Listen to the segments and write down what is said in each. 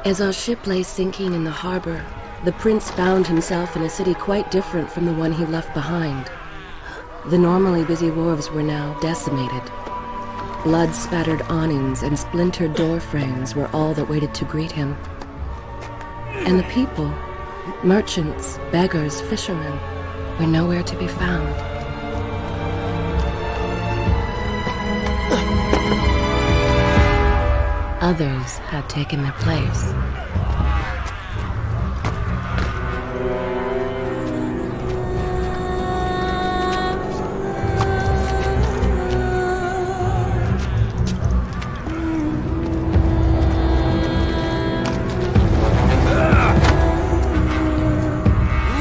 As our ship lay sinking in the harbor, the prince found himself in a city quite different from the one he left behind. The normally busy wharves were now decimated. Blood-spattered awnings and splintered door frames were all that waited to greet him. And the people, merchants, beggars, fishermen, were nowhere to be found. Others had taken their place.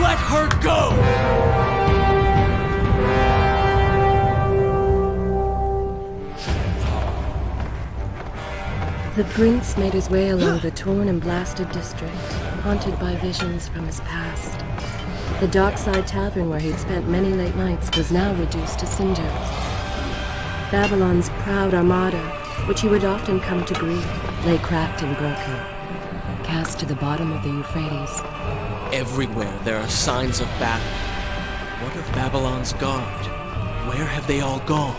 Let her go! The prince made his way along the torn and blasted district, haunted by visions from his past. The dockside tavern where he'd spent many late nights was now reduced to cinders. Babylon's proud armada, which he would often come to greet, lay cracked and broken, cast to the bottom of the Euphrates. Everywhere there are signs of battle. What of Babylon's guard? Where have they all gone?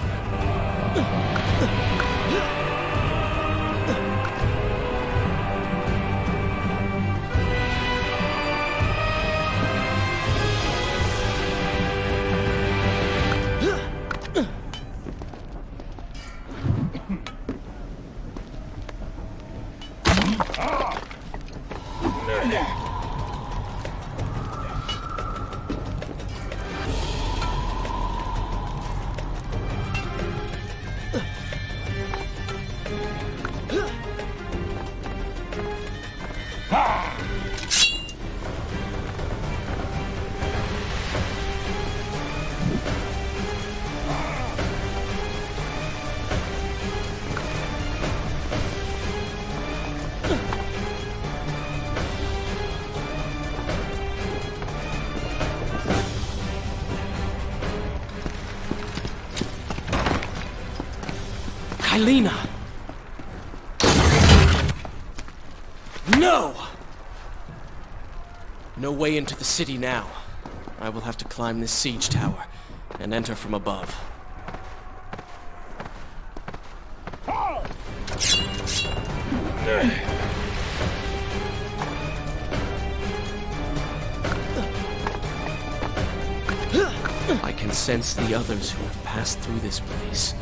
Kylina! No! No way into the city now. I will have to climb this siege tower and enter from above. I can sense the others who have passed through this place,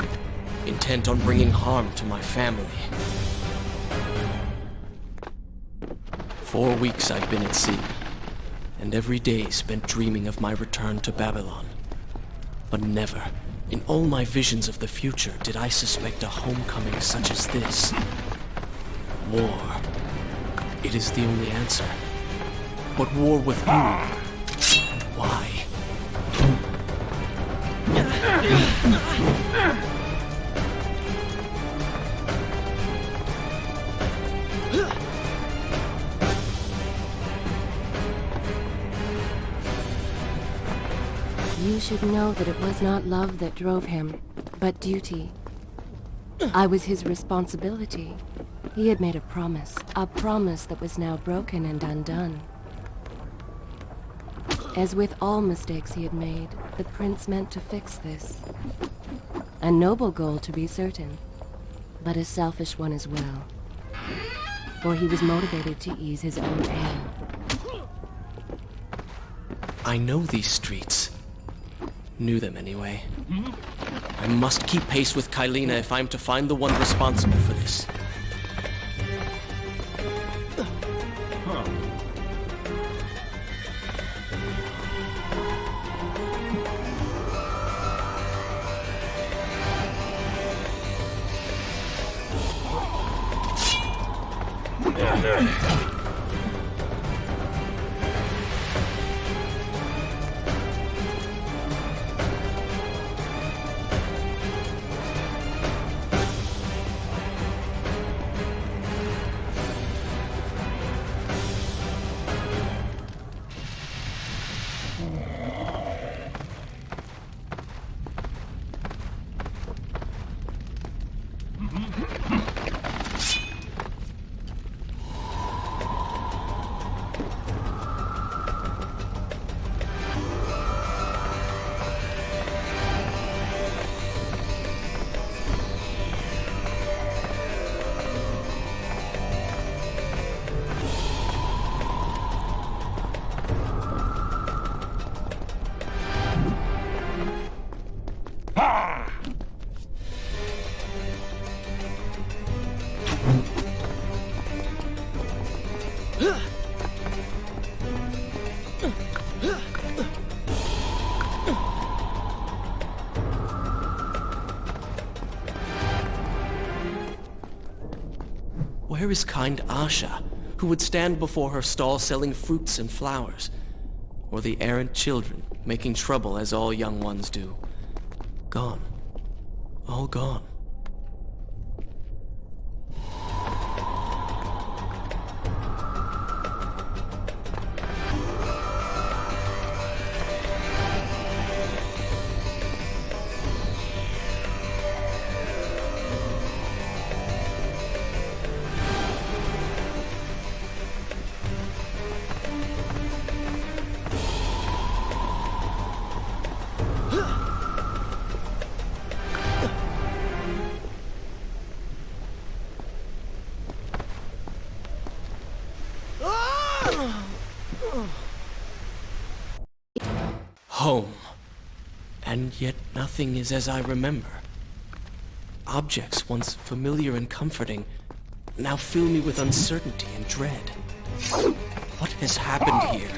intent on bringing harm to my family. 4 weeks I've been at sea, and every day spent dreaming of my return to Babylon. But never, in all my visions of the future, did I suspect a homecoming such as this. War. It is the only answer. But war with whom? And why? You should know that it was not love that drove him, but duty. I was his responsibility. He had made a promise that was now broken and undone. As with all mistakes he had made, the prince meant to fix this. A noble goal, to be certain, but a selfish one as well. For he was motivated to ease his own pain. I know these streets. Knew them anyway. I must keep pace with Kylina if I'm to find the one responsible for this. Where is kind Asha, who would stand before her stall selling fruits and flowers? Or the errant children, making trouble as all young ones do? Gone. All gone. Home. And yet nothing is as I remember. Objects once familiar and comforting now fill me with uncertainty and dread. What has happened here?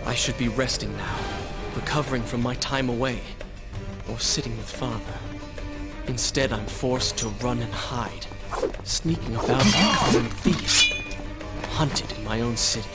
I should be resting now, recovering from my time away, or sitting with Father. Instead, I'm forced to run and hide, sneaking about like a common thief, hunted in my own city.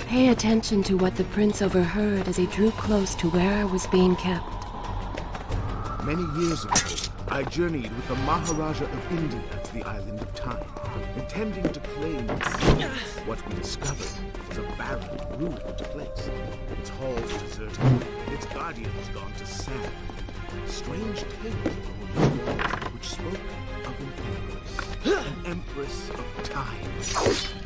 Pay attention to what the prince overheard as he drew close to where I was being kept. Many years ago, I journeyed with the Maharaja of India to the island of Time, intending to claim its secrets. What we discovered was a barren, ruined place. Its halls deserted, its guardians gone to sand. Strange tales were on the walls which spoke of an empress of time.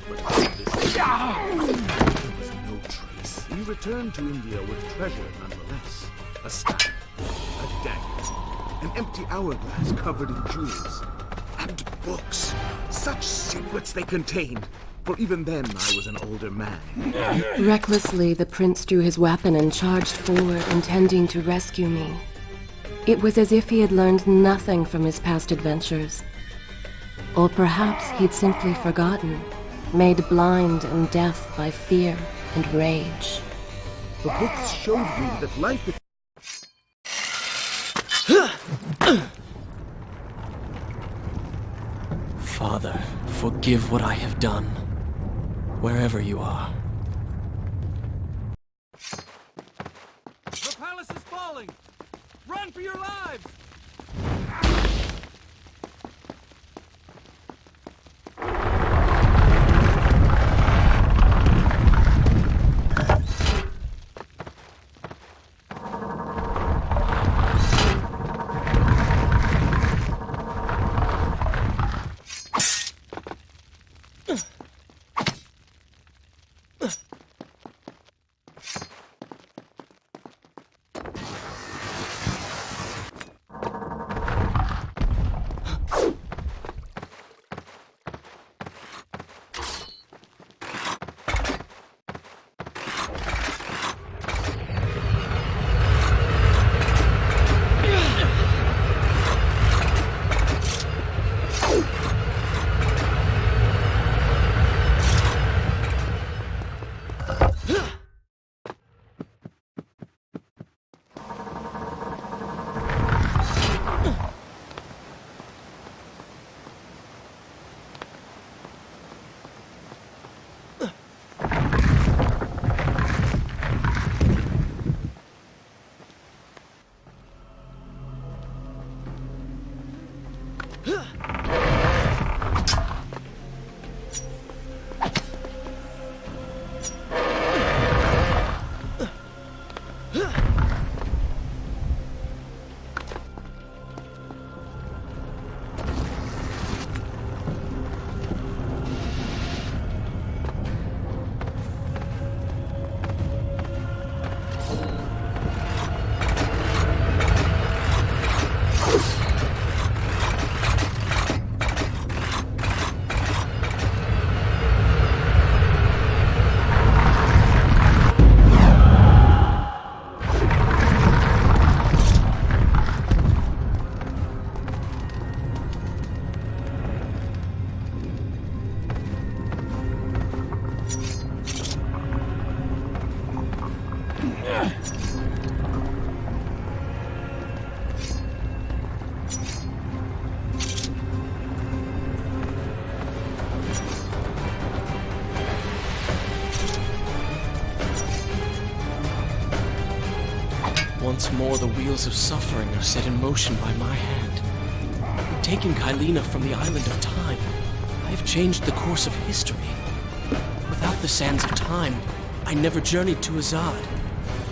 But of this there was no trace. We returned to India with treasure nonetheless. A staff, a dagger, an empty hourglass covered in jewels, and books. Such secrets they contained. For even then, I was an older man. Recklessly, the prince drew his weapon and charged forward, intending to rescue me. It was as if he had learned nothing from his past adventures. Or perhaps he'd simply forgotten, made blind and deaf by fear and rage. The books showed me that life... Father, forgive what I have done, wherever you are. for your lives! Once more, the wheels of suffering are set in motion by my hand. Taking Kylina from the island of time, I have changed the course of history. Without the sands of time, I never journeyed to Azad,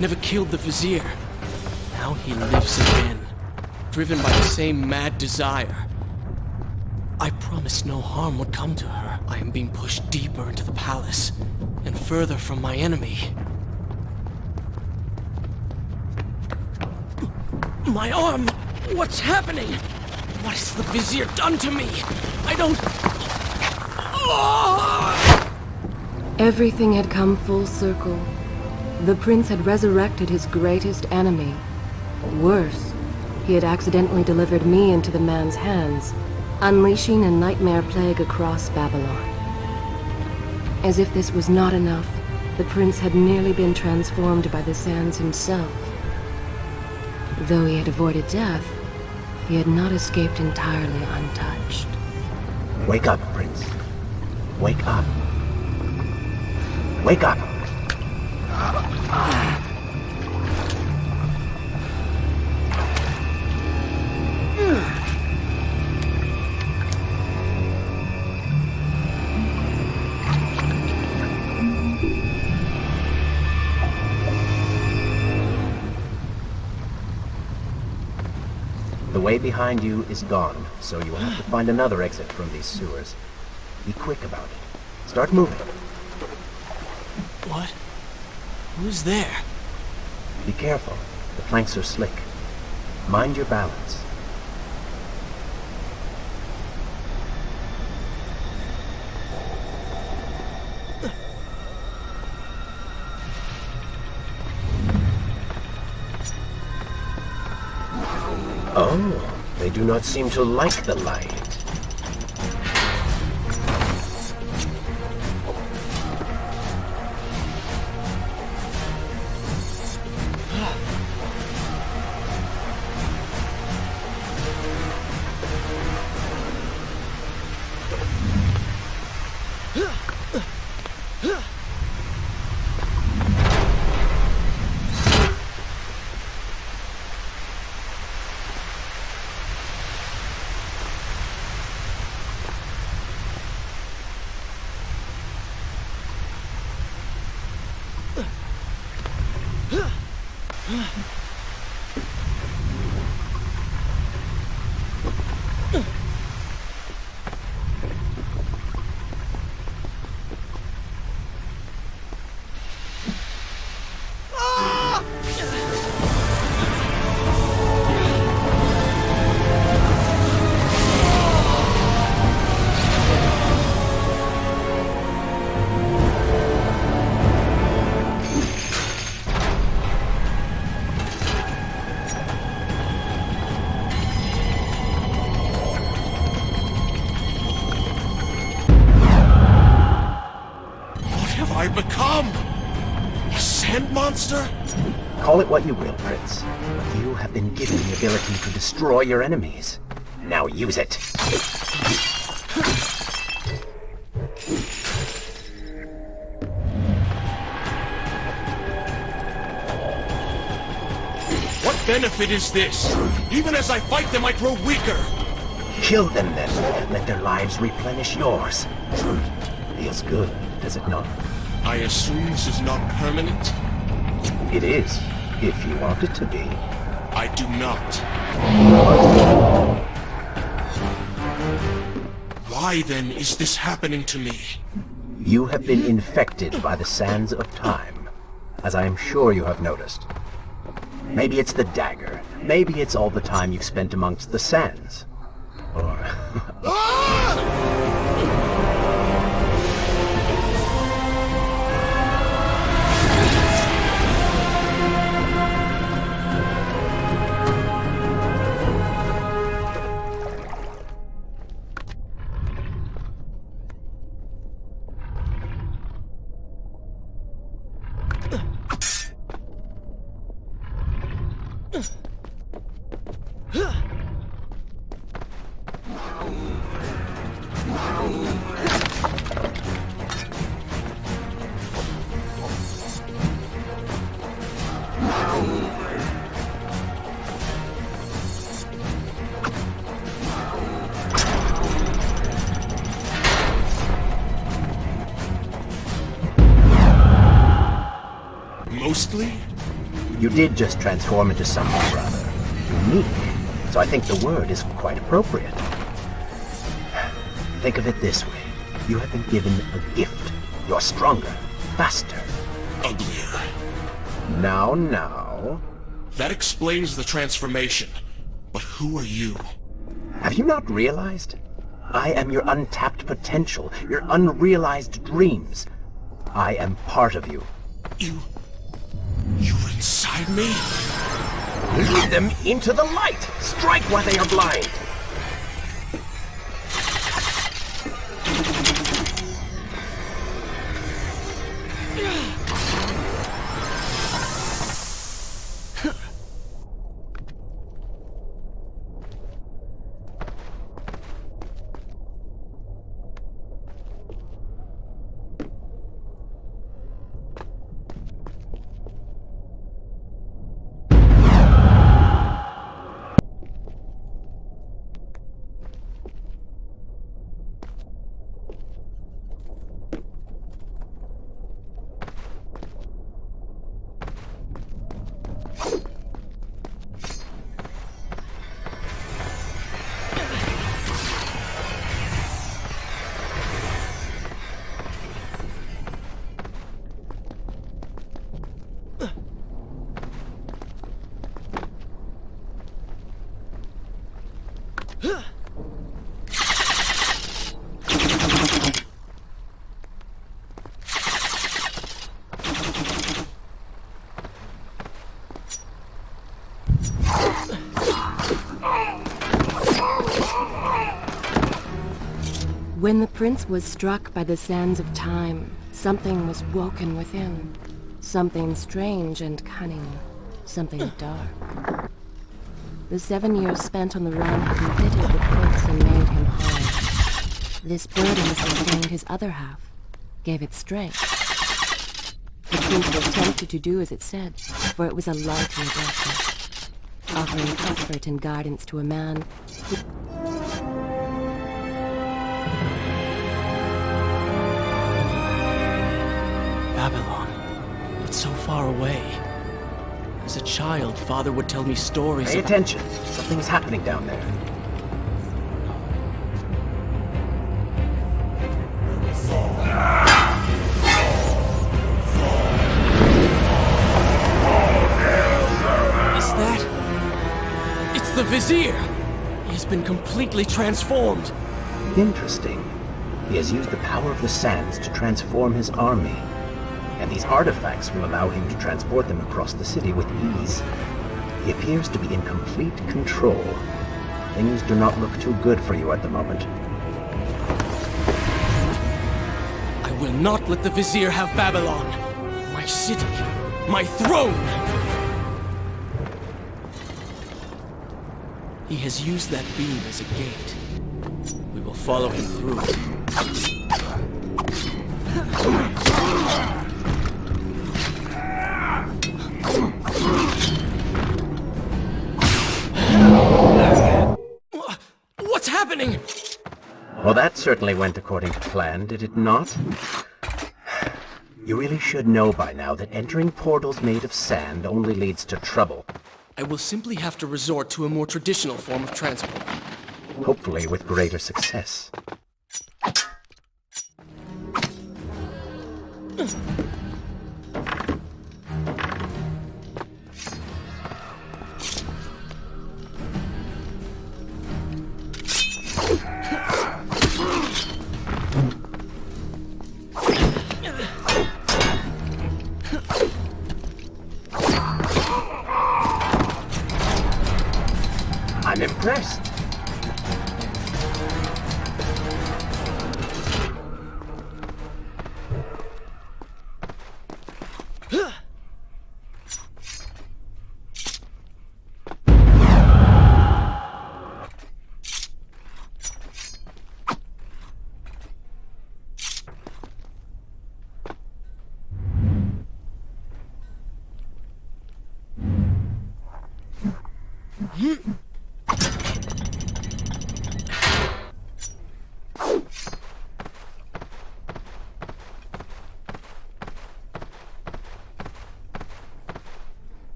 never killed the Vizier. Now he lives again, driven by the same mad desire. I promised no harm would come to her. I am being pushed deeper into the palace, and further from my enemy. My arm! What's happening? What has the Vizier done to me? I don't... Everything had come full circle. The prince had resurrected his greatest enemy. Worse, he had accidentally delivered me into the man's hands, unleashing a nightmare plague across Babylon. As if this was not enough, the prince had nearly been transformed by the sands himself. Though he had avoided death, he had not escaped entirely untouched. Wake up, Prince. Wake up. Wake up! The way behind you is gone, so you will have to find another exit from these sewers. Be quick about it. Start moving. What? Who's there? Be careful. The planks are slick. Mind your balance. Oh, they do not seem to like the light. Become? A sand monster? Call it what you will, Prince. But you have been given the ability to destroy your enemies. Now use it. What benefit is this? Even as I fight them, I grow weaker. Kill them then. Let their lives replenish yours. Feels good, does it not? I assume this is not permanent? It is, if you want it to be. I do not. Why then is this happening to me? You have been infected by the sands of time, as I am sure you have noticed. Maybe it's the dagger. Maybe it's all the time you've spent amongst the sands. Or... Mostly? You did just transform into something rather unique, so I think the word is quite appropriate. Think of it this way. You have been given a gift. You're stronger, faster. Uglier. Now. That explains the transformation. But who are you? Have you not realized? I am your untapped potential, your unrealized dreams. I am part of you. You're inside me? Lead them into the light! Strike while they are blind! When the prince was struck by the sands of time, something was woken within. Something strange and cunning. Something dark. The 7 years spent on the run had embittered the prince and made him hard. This burden sustained his other half, gave it strength. The prince was tempted to do as it said, for it was a light in the darkness, offering comfort and guidance to a man who... Babylon. It's so far away. As a child, Father would tell me stories Pay of... attention. Something's happening down there. Is that... It's the Vizier! He has been completely transformed. Interesting. He has used the power of the sands to transform his army. And these artifacts will allow him to transport them across the city with ease. He appears to be in complete control. Things do not look too good for you at the moment. I will not let the Vizier have Babylon. My city. My throne! He has used that beam as a gate. We will follow him through it. What's happening? Well, that certainly went according to plan, did it not? You really should know by now that entering portals made of sand only leads to trouble. I will simply have to resort to a more traditional form of transport. Hopefully with greater success. I'm impressed.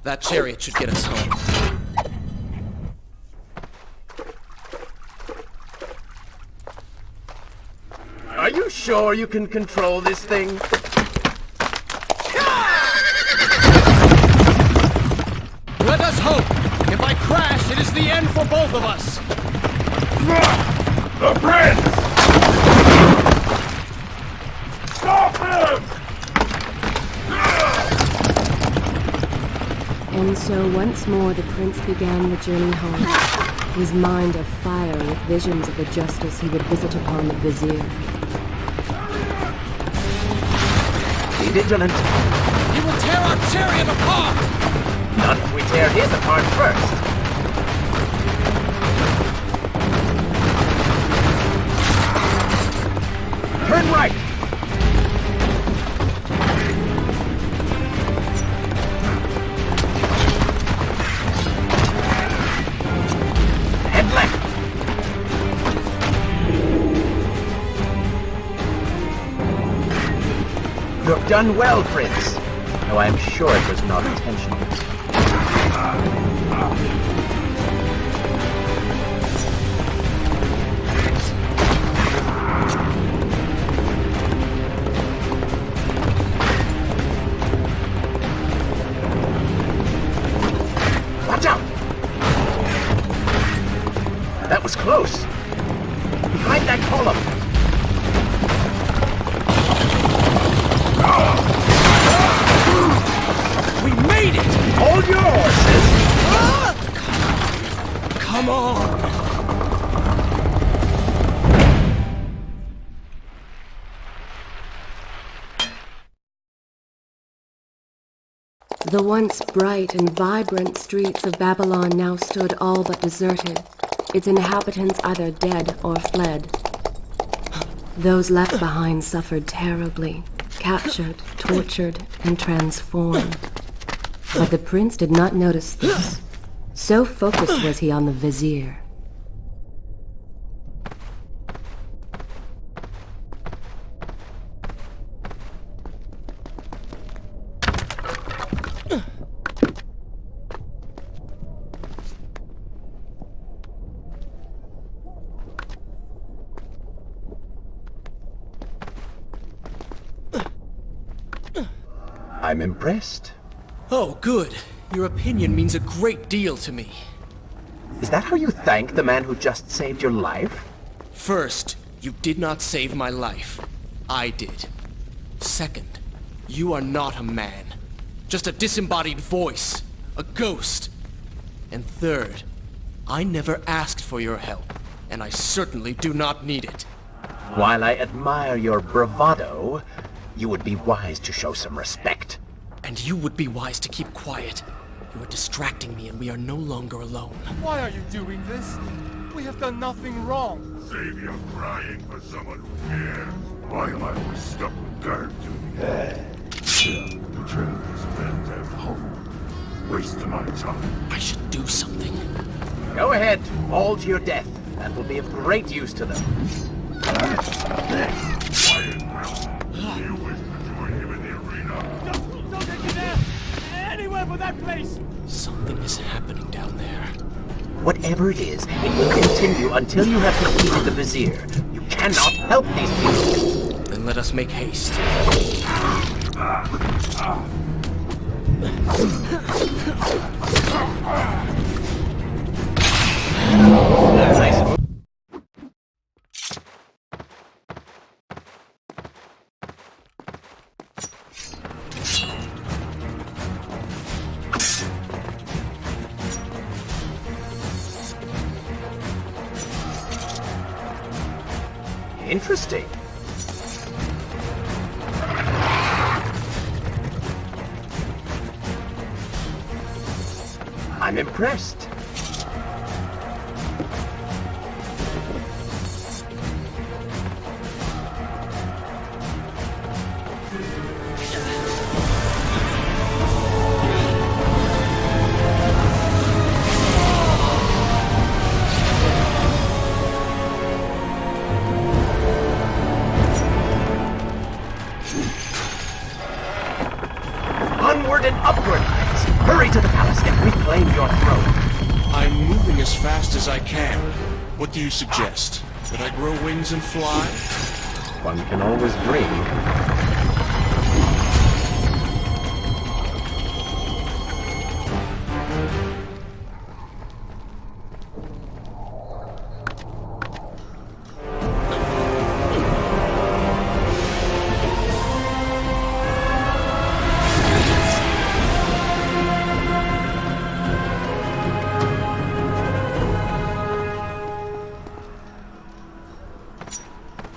That chariot should get us home. Are you sure you can control this thing? Let us hope! If I crash, it is the end for both of us! The prince! Stop him! And so once more the prince began the journey home, his mind afire with visions of the justice he would visit upon the Vizier. Be vigilant. He will tear our chariot apart! Not if we tear his apart first. Turn right! Head left! You've done well, Prince. Though I am sure it was not intentional. Watch out! That was close. Behind that column. We made it! Hold your horses! Come on! The once bright and vibrant streets of Babylon now stood all but deserted, its inhabitants either dead or fled. Those left behind suffered terribly, captured, tortured, and transformed. But the prince did not notice this. So focused was he on the Vizier. I'm impressed. Oh, good. Your opinion means a great deal to me. Is that how you thank the man who just saved your life? First, you did not save my life. I did. Second, you are not a man. Just a disembodied voice. A ghost. And third, I never asked for your help, and I certainly do not need it. While I admire your bravado, you would be wise to show some respect. And you would be wise to keep quiet. You are distracting me, and we are no longer alone. Why are you doing this? We have done nothing wrong. Save your crying for someone who cares. Why am I always stuck with guard duty? Betraying his friends at home. Wasting my time. I should do something. Go ahead, all to your death. That will be of great use to them. Quiet, Will. Do you wish to join him in the arena? Don't take me there! Anywhere but that place! Something is happening down there. Whatever it is, it will continue until you have defeated the Vizier. You cannot help these people. Then let us make haste. Nice move. Interesting. I'm impressed. Onward and upward! Hurry to the palace and reclaim your throne. I'm moving as fast as I can. What do you suggest? That I grow wings and fly? One can always dream.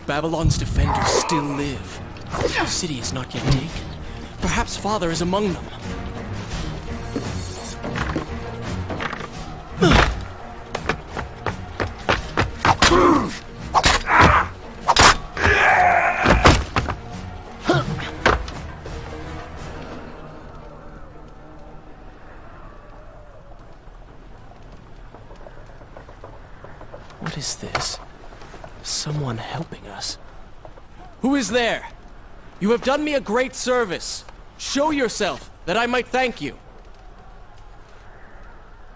Babylon's defenders still live. The city is not yet taken. Perhaps Father is among them. What is this? Someone helping us. Who is there? You have done me a great service. Show yourself, that I might thank you.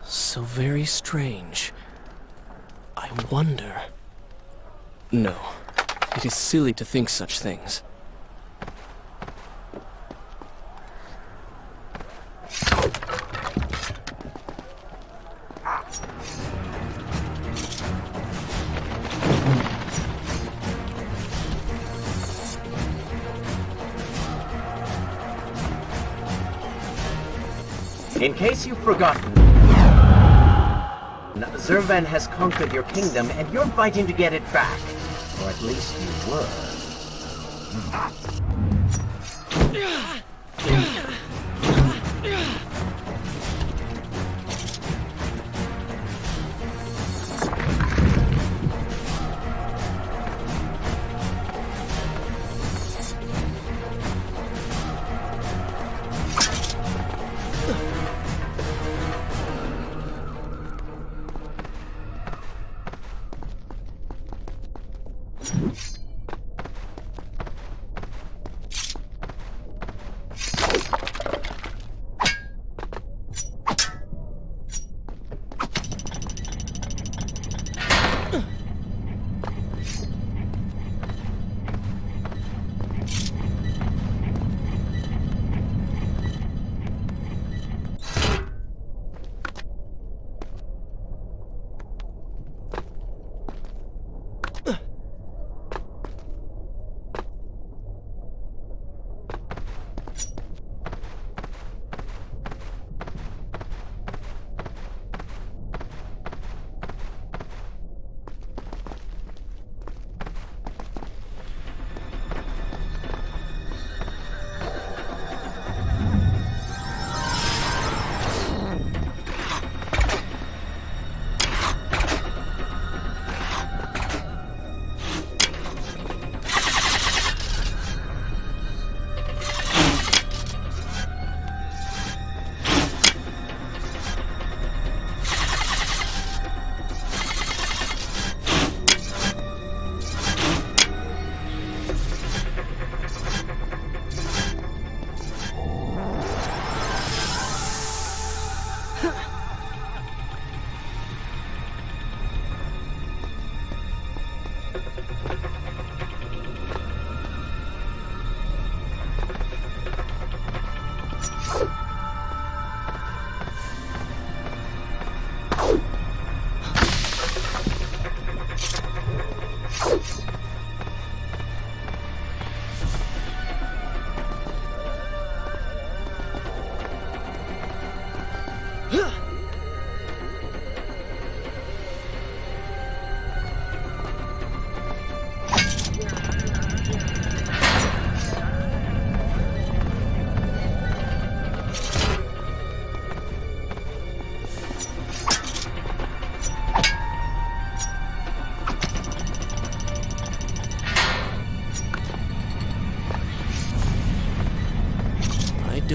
So very strange. I wonder... No, it is silly to think such things. In case you've forgotten, Zervan has conquered your kingdom and you're fighting to get it back. Or at least you were.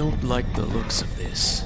don't like the looks of this.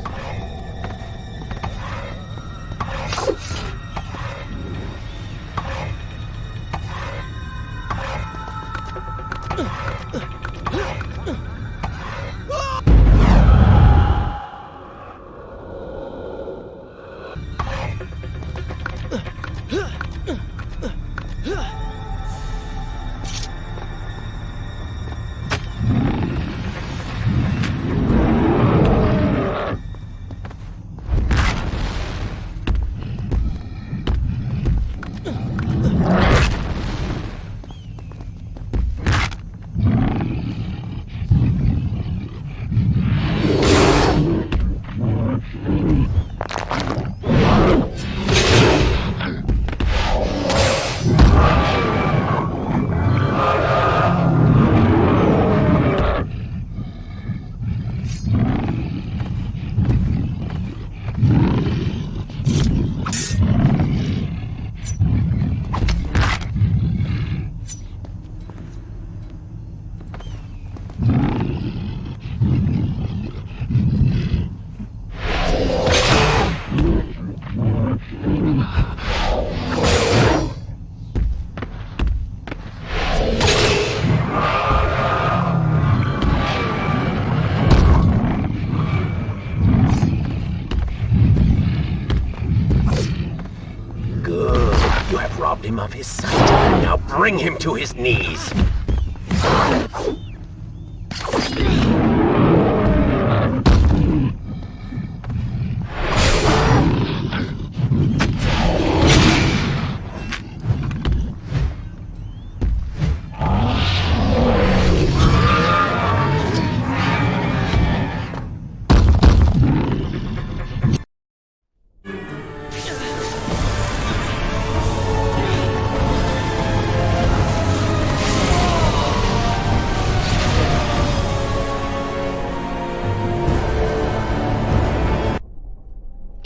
Him of his sight. Now bring him to his knees.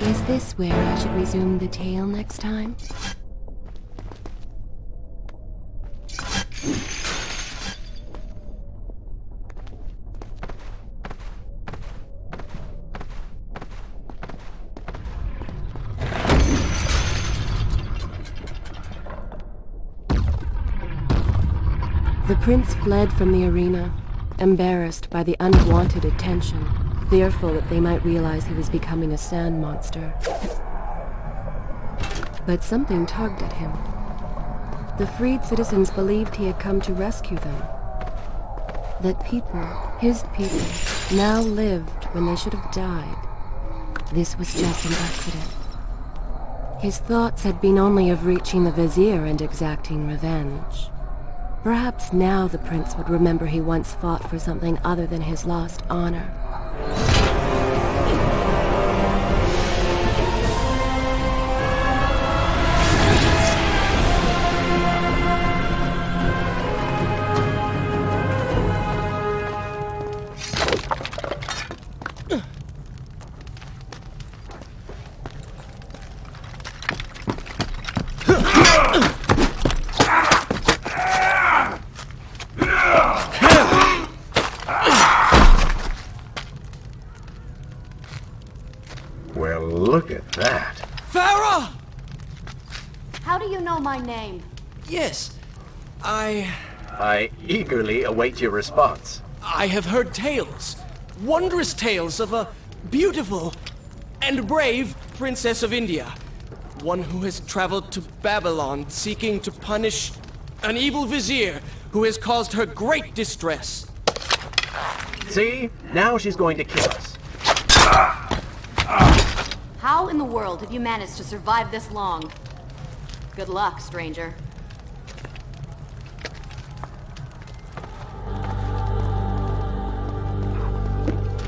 Is this where I should resume the tale next time? The prince fled from the arena, embarrassed by the unwanted attention, fearful that they might realize he was becoming a sand monster. But something tugged at him. The freed citizens believed he had come to rescue them. That people, his people, now lived when they should have died. This was just an accident. His thoughts had been only of reaching the Vizier and exacting revenge. Perhaps now the prince would remember he once fought for something other than his lost honor. Well, look at that. Farah! How do you know my name? Yes, I eagerly await your response. I have heard tales, wondrous tales of a beautiful and brave princess of India. One who has traveled to Babylon seeking to punish an evil vizier who has caused her great distress. See? Now she's going to kill us. How in the world have you managed to survive this long? Good luck, stranger.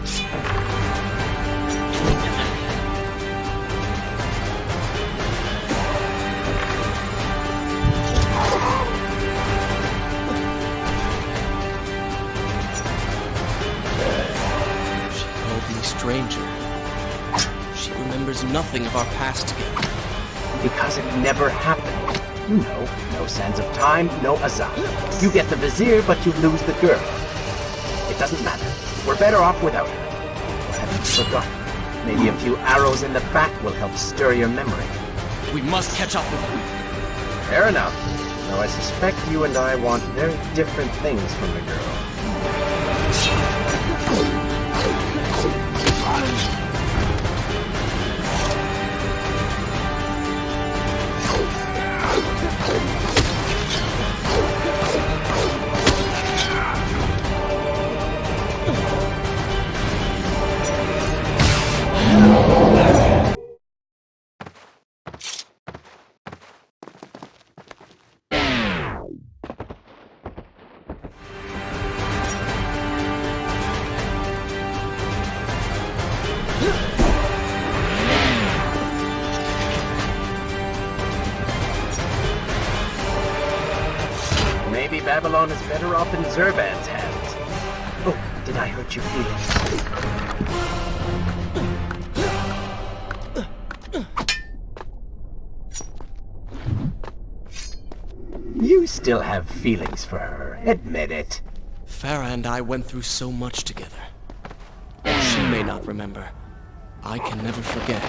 She called me stranger. She remembers nothing of our past together. Because it never happened. You know, no sands of time, no Azam. You get the Vizier, but you lose the girl. It doesn't matter. We're better off without her. Forgotten. Maybe a few arrows in the back will help stir your memory. We must catch up with him. Fair enough. Though I suspect you and I want very different things from the girl. Maybe Babylon is better off in Zurban's hands. Oh, did I hurt your feelings? You still have feelings for her. Admit it. Farah and I went through so much together. She may not remember. I can never forget.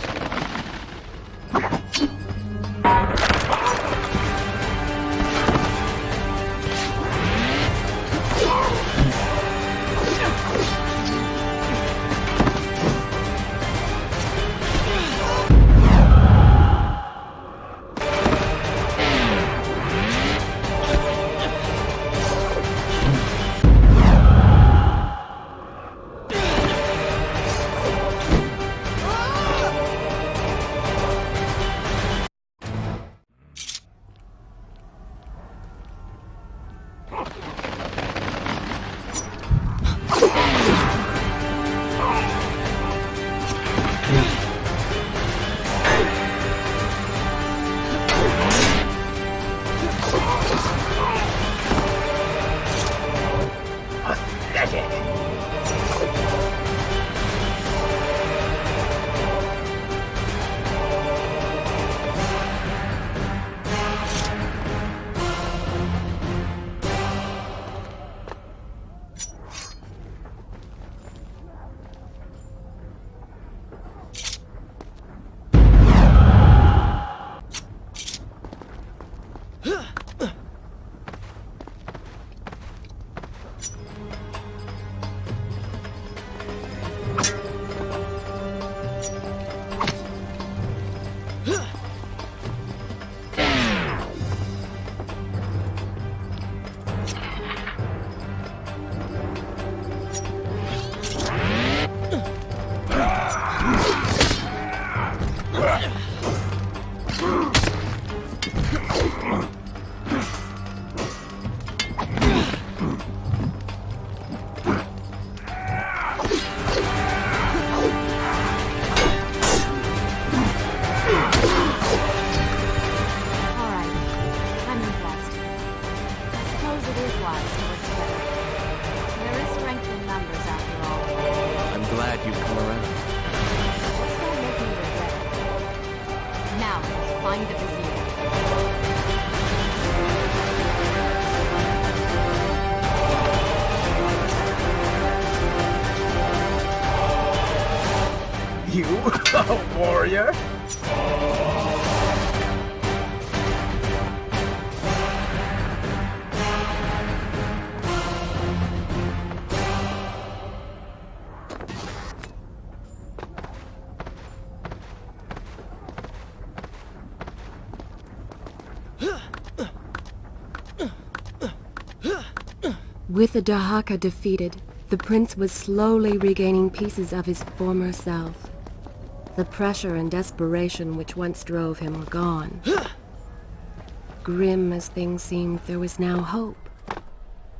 find the Vizier. You, a warrior? With the Dahaka defeated, the prince was slowly regaining pieces of his former self. The pressure and desperation which once drove him were gone. Grim as things seemed, there was now hope.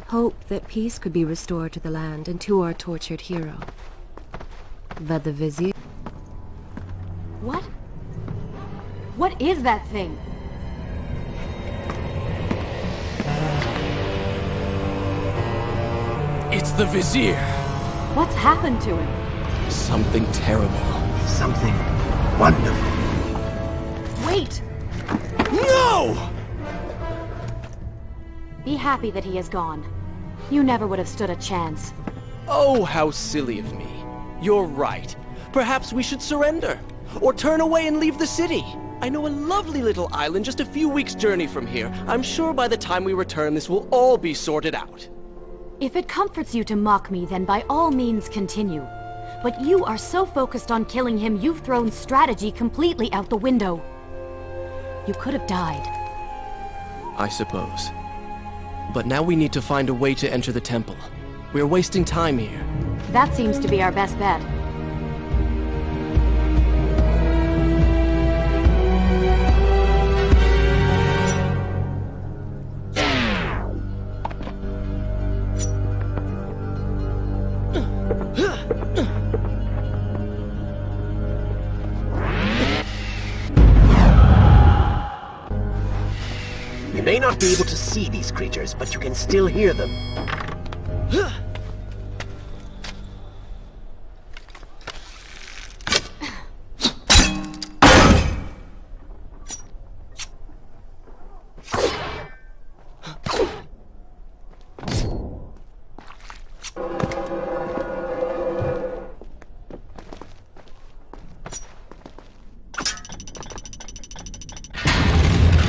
Hope that peace could be restored to the land and to our tortured hero. But the Vizier... What? What is that thing? It's the Vizier! What's happened to him? Something terrible. Something wonderful. Wait! No! Be happy that he is gone. You never would have stood a chance. Oh, how silly of me. You're right. Perhaps we should surrender. Or turn away and leave the city. I know a lovely little island just a few weeks' journey from here. I'm sure by the time we return, this will all be sorted out. If it comforts you to mock me, then by all means continue. But you are so focused on killing him, you've thrown strategy completely out the window. You could have died. I suppose. But now we need to find a way to enter the temple. We're wasting time here. That seems to be our best bet. You may not be able to see these creatures, but you can still hear them.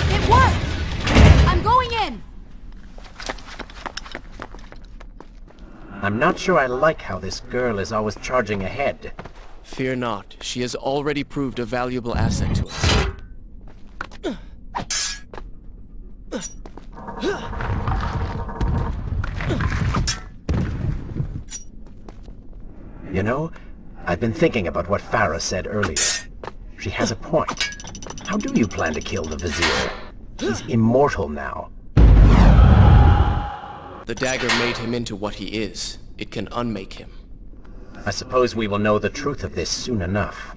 It worked! I'm going in! I'm not sure I like how this girl is always charging ahead. Fear not. She has already proved a valuable asset to us. You know, I've been thinking about what Farah said earlier. She has a point. How do you plan to kill the Vizier? He's immortal now. The dagger made him into what he is. It can unmake him. I suppose we will know the truth of this soon enough.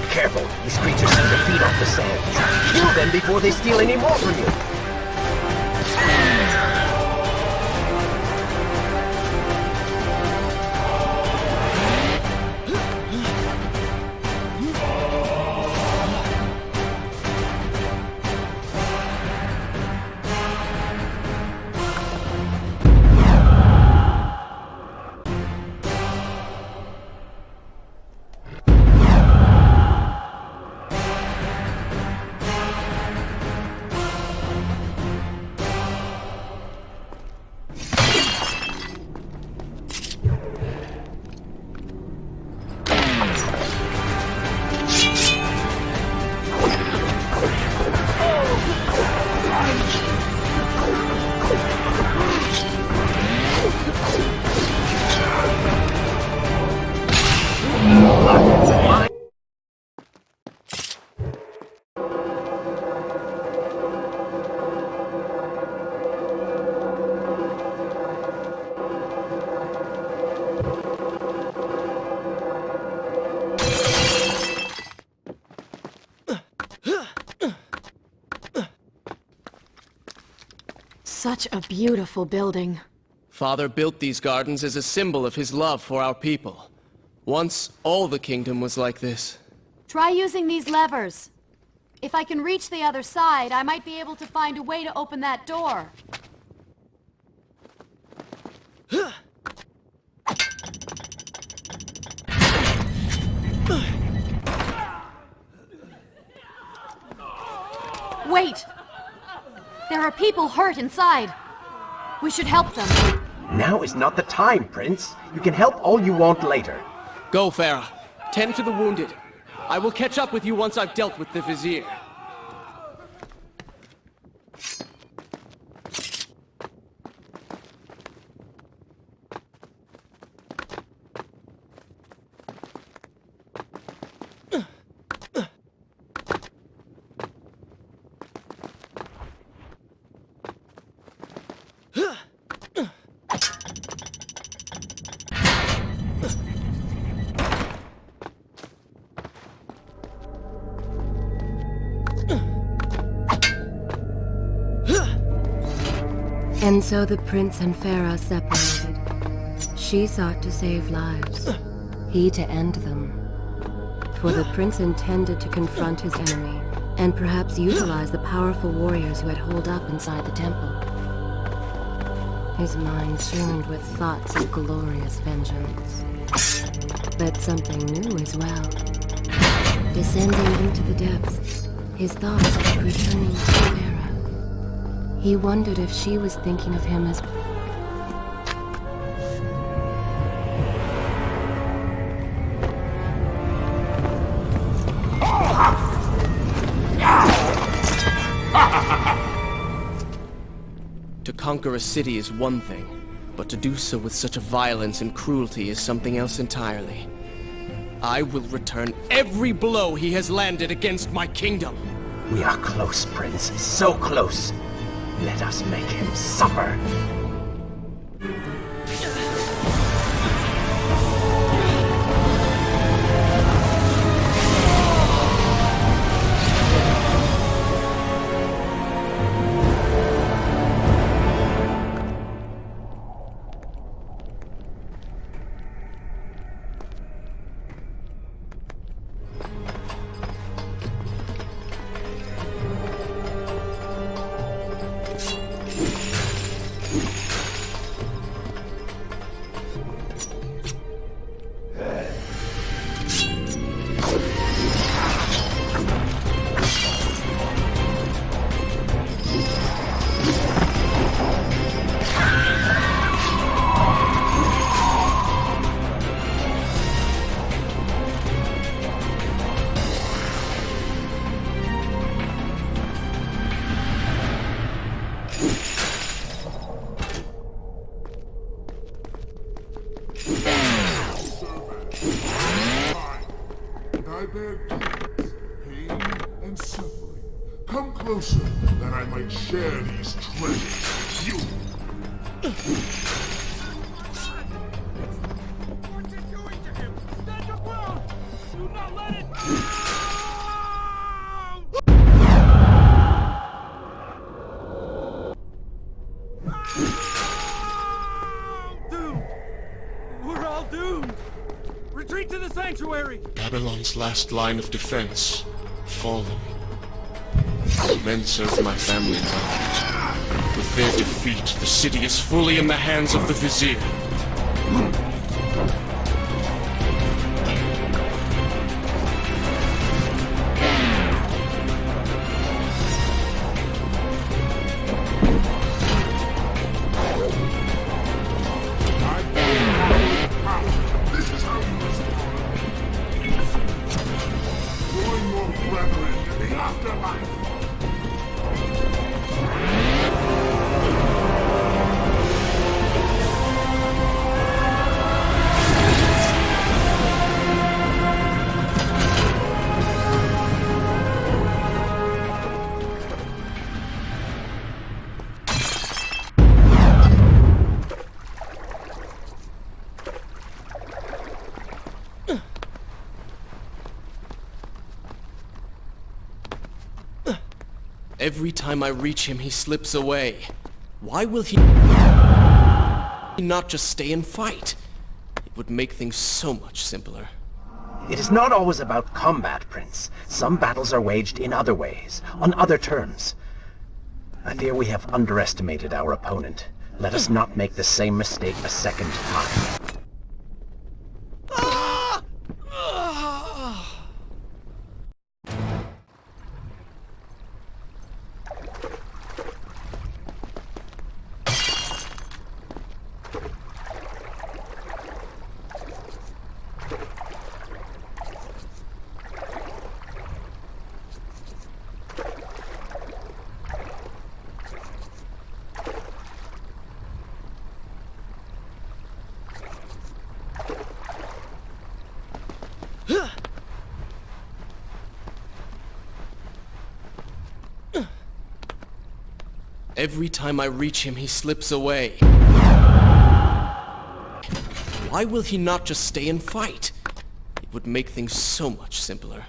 Careful, these creatures seem to feed off the sands. Kill them before they steal any more from you. Such a beautiful building. Father built these gardens as a symbol of his love for our people. Once, all the kingdom was like this. Try using these levers. If I can reach the other side, I might be able to find a way to open that door. Wait! There are people hurt inside. We should help them. Now is not the time, Prince. You can help all you want later. Go, Farah. Tend to the wounded. I will catch up with you once I've dealt with the Vizier. And so the prince and Farah separated. She sought to save lives, he to end them. For the prince intended to confront his enemy, and perhaps utilize the powerful warriors who had holed up inside the temple. His mind churned with thoughts of glorious vengeance. But something new as well. Descending into the depths, his thoughts kept returning to Farah. He wondered if she was thinking of him as... To conquer a city is one thing, but to do so with such a violence and cruelty is something else entirely. I will return every blow he has landed against my kingdom. We are close, Prince. So close. Let us make him suffer. I bear tears, pain, and suffering. Come closer, that I might share these treasures with you. What you doing to him? Stand your ground! Do not let it... Doomed! We're all doomed! Retreat to the sanctuary! Babylon's last line of defense, fallen. Men serve my family now. With their defeat, the city is fully in the hands of the Vizier. This is how you respond. Join your brethren in the afterlife. Every time I reach him, he slips away. Why will he not just stay and fight? It would make things so much simpler. It is not always about combat, Prince. Some battles are waged in other ways, on other terms. I fear we have underestimated our opponent. Let us not make the same mistake a second time. Every time I reach him, he slips away. Why will he not just stay and fight? It would make things so much simpler.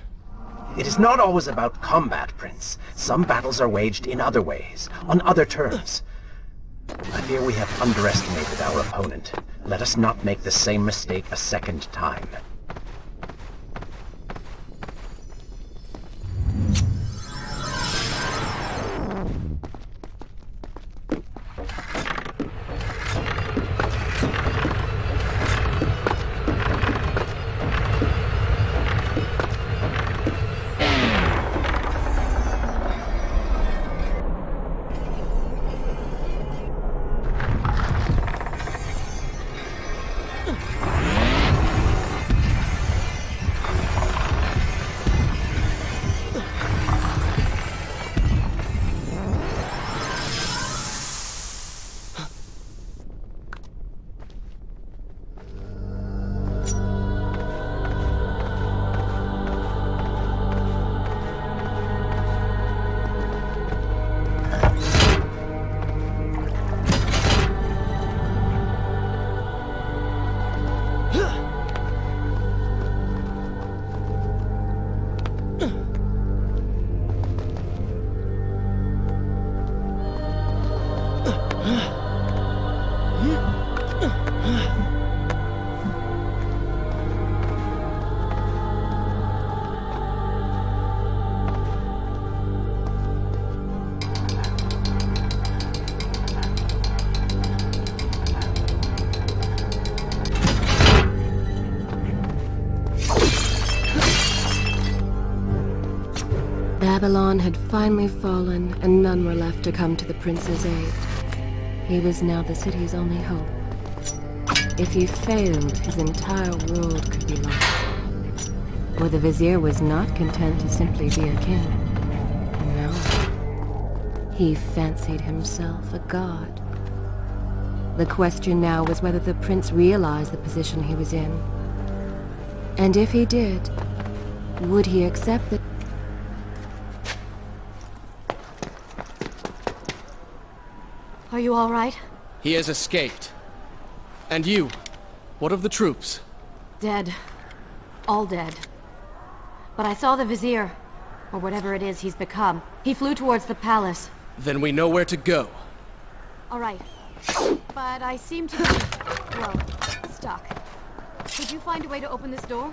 It is not always about combat, Prince. Some battles are waged in other ways, on other terms. I fear we have underestimated our opponent. Let us not make the same mistake a second time. Babylon had finally fallen, and none were left to come to the prince's aid. He was now the city's only hope. If he failed, his entire world could be lost. For the Vizier was not content to simply be a king. No. He fancied himself a god. The question now was whether the prince realized the position he was in. And if he did, would he accept the... Are you all right? He has escaped. And you? What of the troops? Dead. All dead. But I saw the Vizier, or whatever it is he's become. He flew towards the palace. Then we know where to go. All right. But I seem to be, well, stuck. Could you find a way to open this door?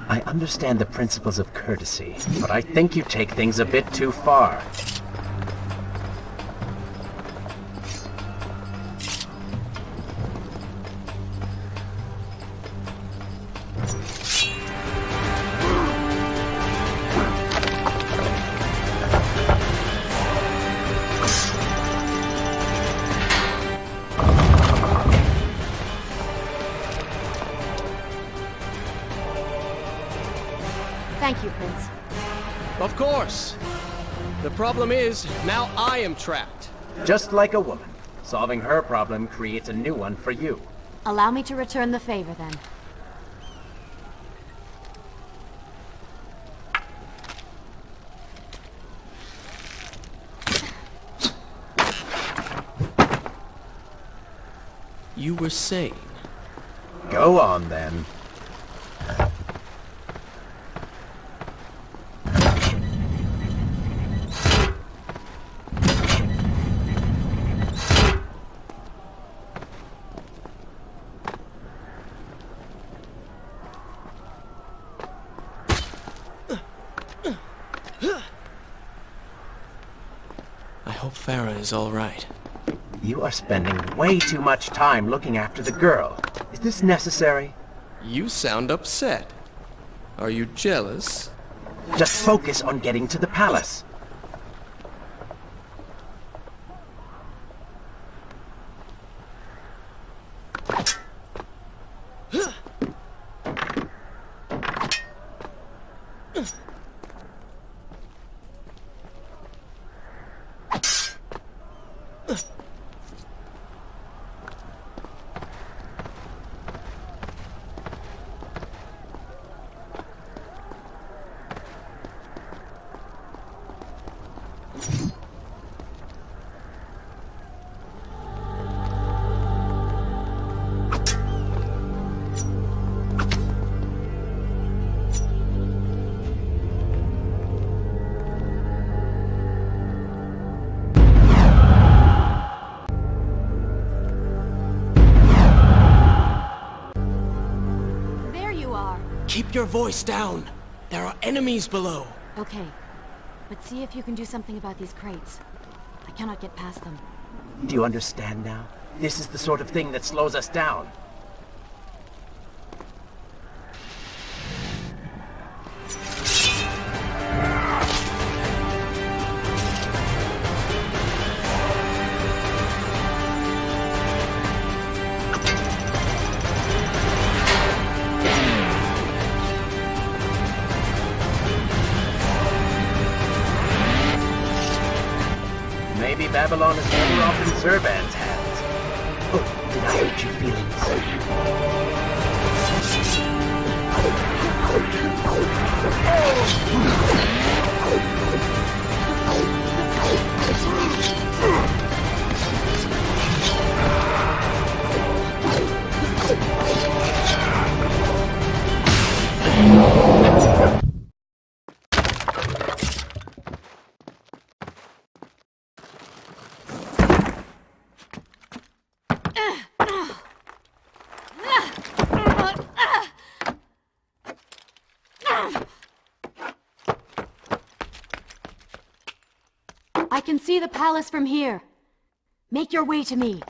I understand the principles of courtesy, but I think you take things a bit too far. Thank you, Prince. Of course. The problem is, now I am trapped. Just like a woman. Solving her problem creates a new one for you. Allow me to return the favor, then. You were saying? Go on, then. I hope Farah is all right. You are spending way too much time looking after the girl. Is this necessary? You sound upset. Are you jealous? Just focus on getting to the palace. Keep your voice down. There are enemies below. Okay, but see if you can do something about these crates. I cannot get past them. Do you understand now? This is the sort of thing that slows us down. Maybe Babylon is better off in Zurban's hands. Oh, did I hurt your feelings? I can see the palace from here. Make your way to me.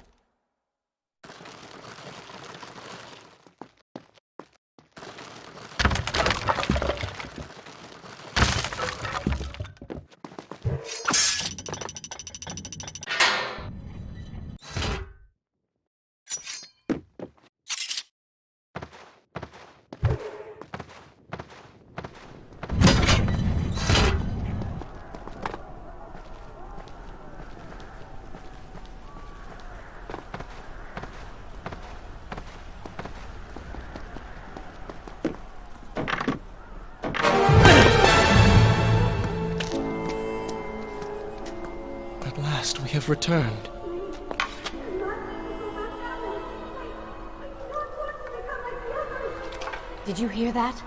We have returned. Did you hear that?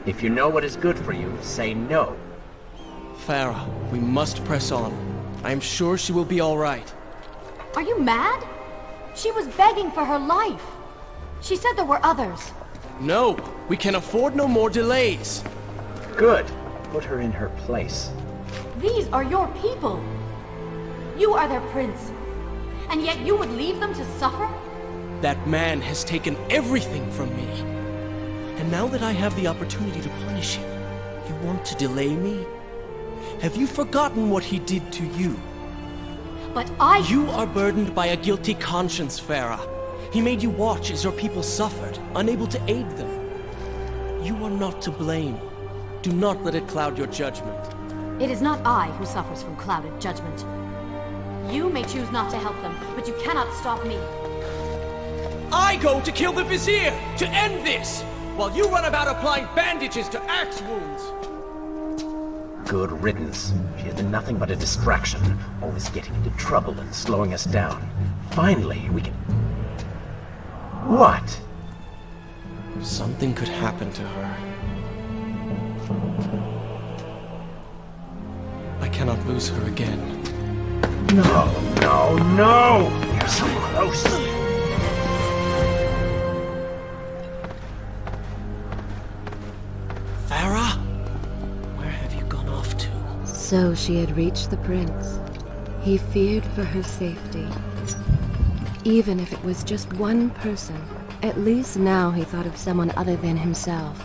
If you know what is good for you, say no. Farah, we must press on. I am sure she will be all right. Are you mad? She was begging for her life. She said there were others. No, we can afford no more delays. Good. Put her in her place. These are your people. You are their prince. And yet you would leave them to suffer? That man has taken everything from me. And now that I have the opportunity to punish him, you want to delay me? Have you forgotten what he did to you? But You are burdened by a guilty conscience, Farah. He made you watch as your people suffered, unable to aid them. You are not to blame. Do not let it cloud your judgment. It is not I who suffers from clouded judgment. You may choose not to help them, but you cannot stop me. I go to kill the Vizier, to end this, while you run about applying bandages to axe wounds. Good riddance. She has been nothing but a distraction, always getting into trouble and slowing us down. Finally, we can... What? Something could happen to her. I cannot lose her again. No, no, no! You're so close! Farah? Where have you gone off to? So she had reached the prince. He feared for her safety. Even if it was just one person, at least now he thought of someone other than himself.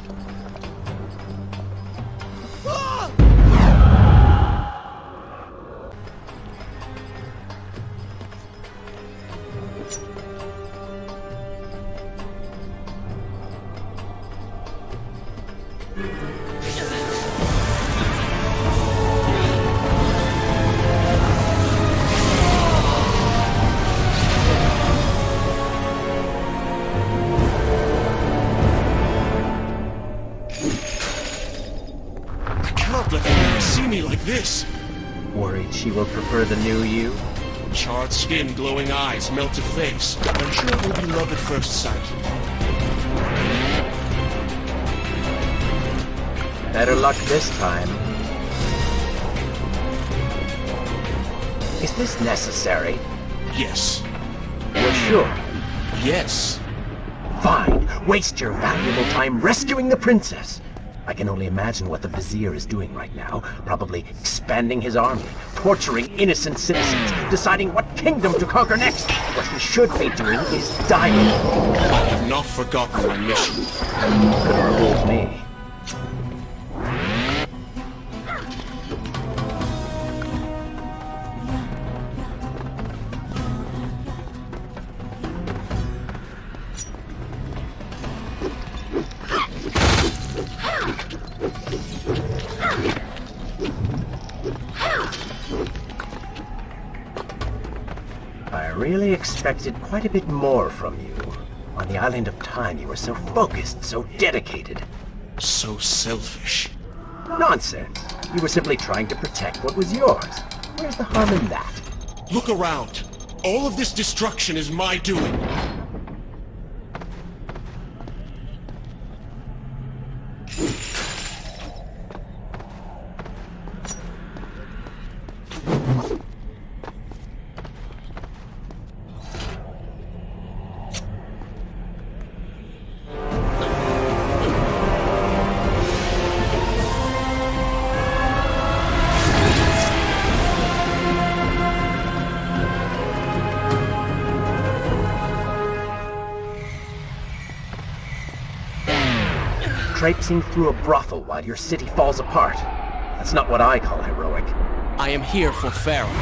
This? Worried she will prefer the new you? Charred skin, glowing eyes, melted face. I'm sure it will be love at first sight. Better luck this time. Is this necessary? Yes. You're sure? Yes. Fine. Waste your valuable time rescuing the princess. I can only imagine what the Vizier is doing right now. Probably expanding his army, torturing innocent citizens, deciding what kingdom to conquer next. What he should be doing is dying. I have not forgotten my mission. Could have fooled me. I really expected quite a bit more from you. On the Island of Time, you were so focused, so dedicated. So selfish. Nonsense. You were simply trying to protect what was yours. Where's the harm in that? Look around. All of this destruction is my doing. Traipsing through a brothel while your city falls apart. That's not what I call heroic. I am here for Farah.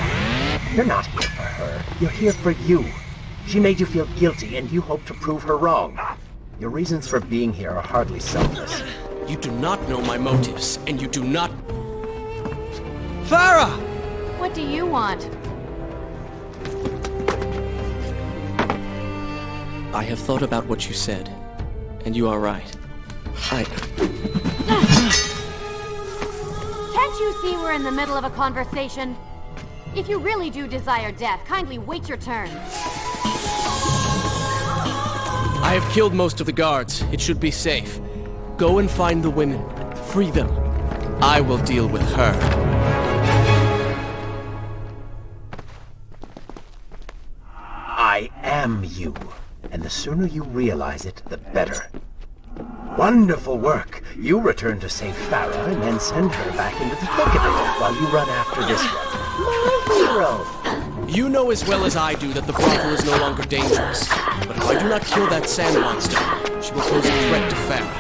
You're not here for her. You're here for you. She made you feel guilty, and you hope to prove her wrong. Your reasons for being here are hardly selfless. You do not know my motives, and you do not... Farah! What do you want? I have thought about what you said, and you are right. Can't you see we're in the middle of a conversation? If you really do desire death, kindly wait your turn. I have killed most of the guards. It should be safe. Go and find the women. Free them. I will deal with her. I am you. And the sooner you realize it, the better. Wonderful work. You return to save Farah and then send her back into the thick of it while you run after this one. My hero! You know as well as I do that the brothel is no longer dangerous. But if I do not kill that sand monster, she will pose a threat to Farah.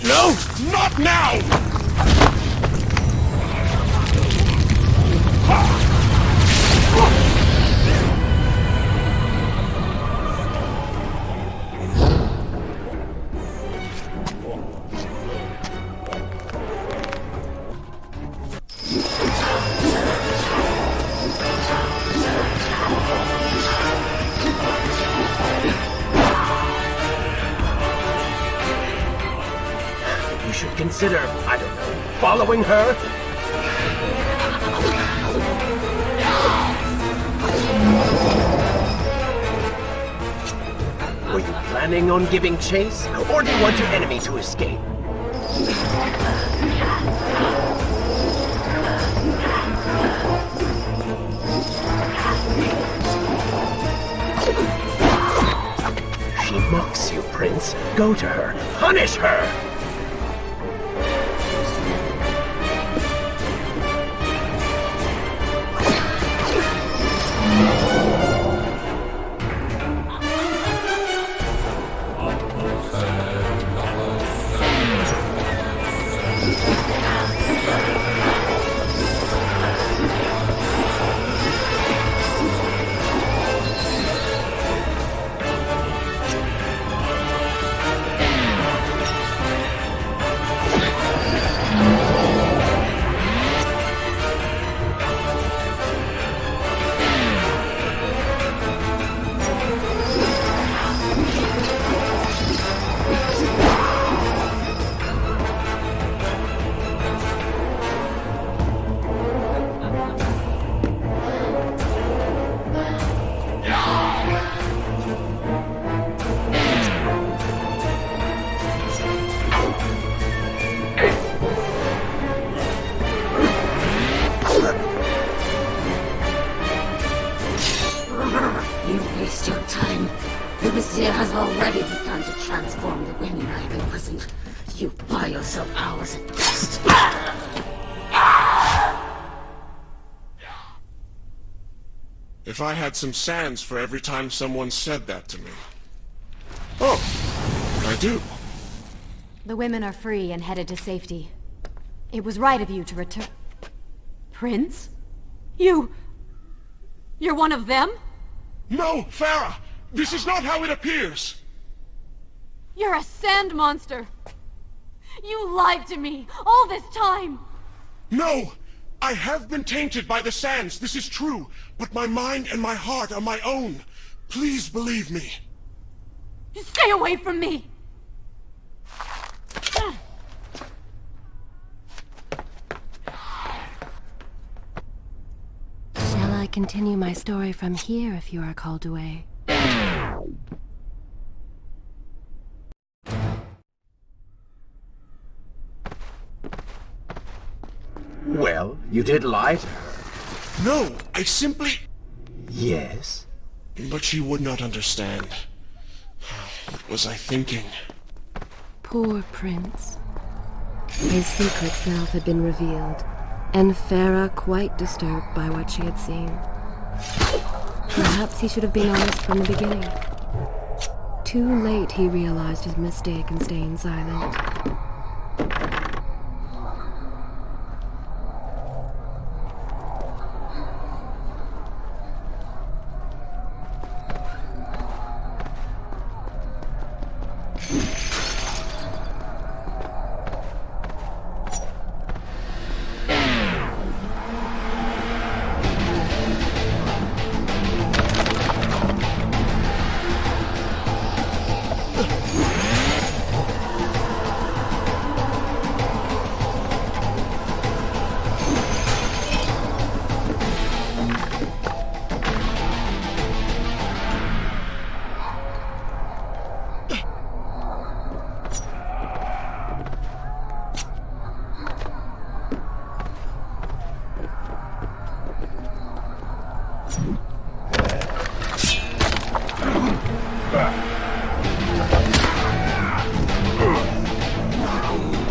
No! Not now! Consider, I don't know, following her? Were you planning on giving chase, or do you want your enemy to escape? She mocks you, Prince. Go to her. Punish her! You waste your time. The Vizier has already begun to transform the women I have imprisoned. You buy yourself hours at best. If I had some sands for every time someone said that to me. Oh, I do. The women are free and headed to safety. It was right of you to return. Prince? You're one of them? No, Farah! This is not how it appears! You're a sand monster! You lied to me all this time! No! I have been tainted by the sands, this is true, but my mind and my heart are my own. Please believe me. Stay away from me! Shall I continue my story from here if you are called away? Well, you did lie to her. No, I simply... Yes? But she would not understand. What was I thinking? Poor Prince. His secret self had been revealed, and Farah quite disturbed by what she had seen. Perhaps he should have been honest from the beginning. Too late he realized his mistake in staying silent.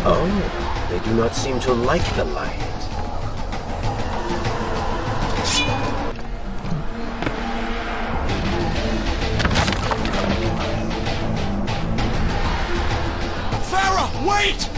Oh, they do not seem to like the light. Farah, wait!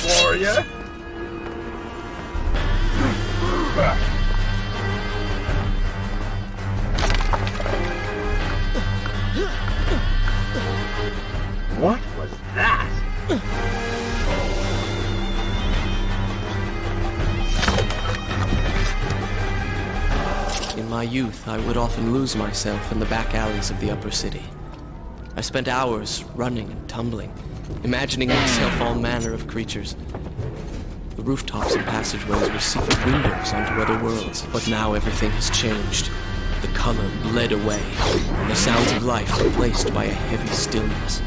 Warrior! What was that? In my youth, I would often lose myself in the back alleys of the upper city. I spent hours running and tumbling, imagining myself all manner of creatures. The rooftops and passageways were secret windows onto other worlds, but now everything has changed. The color bled away, and the sounds of life replaced by a heavy stillness.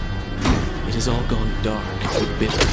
It has all gone dark and bitter.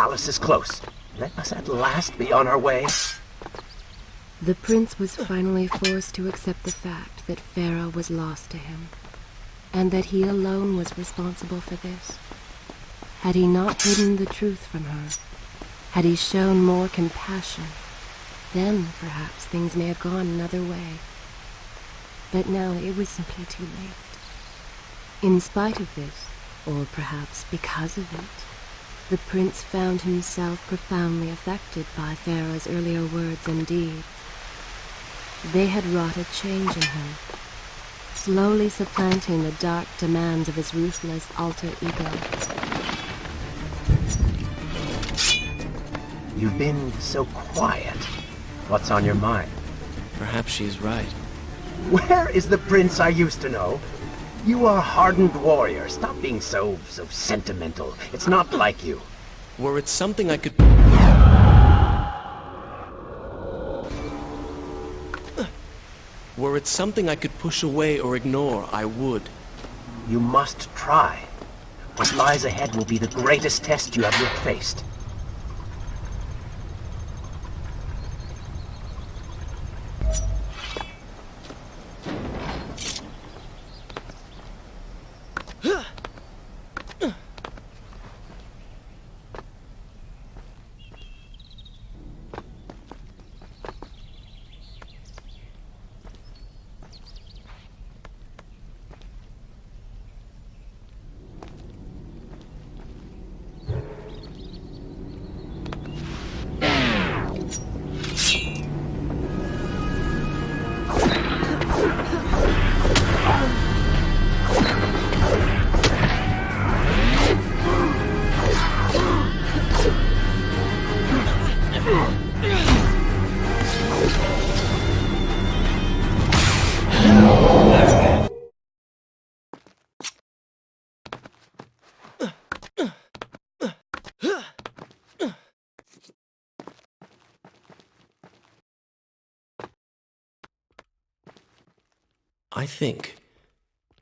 palace is close. Let us at last be on our way. The prince was finally forced to accept the fact that Farah was lost to him, and that he alone was responsible for this. Had he not hidden the truth from her, had he shown more compassion, then perhaps things may have gone another way. But now it was simply too late. In spite of this, or perhaps because of it, the prince found himself profoundly affected by Farah's earlier words and deeds. They had wrought a change in him, slowly supplanting the dark demands of his ruthless alter ego. You've been so quiet. What's on your mind? Perhaps she's right. Where is the prince I used to know? You are a hardened warrior. Stop being so sentimental. It's not like you. Were it something I could... Were it something I could push away or ignore, I would. You must try. What lies ahead will be the greatest test you have yet faced. I think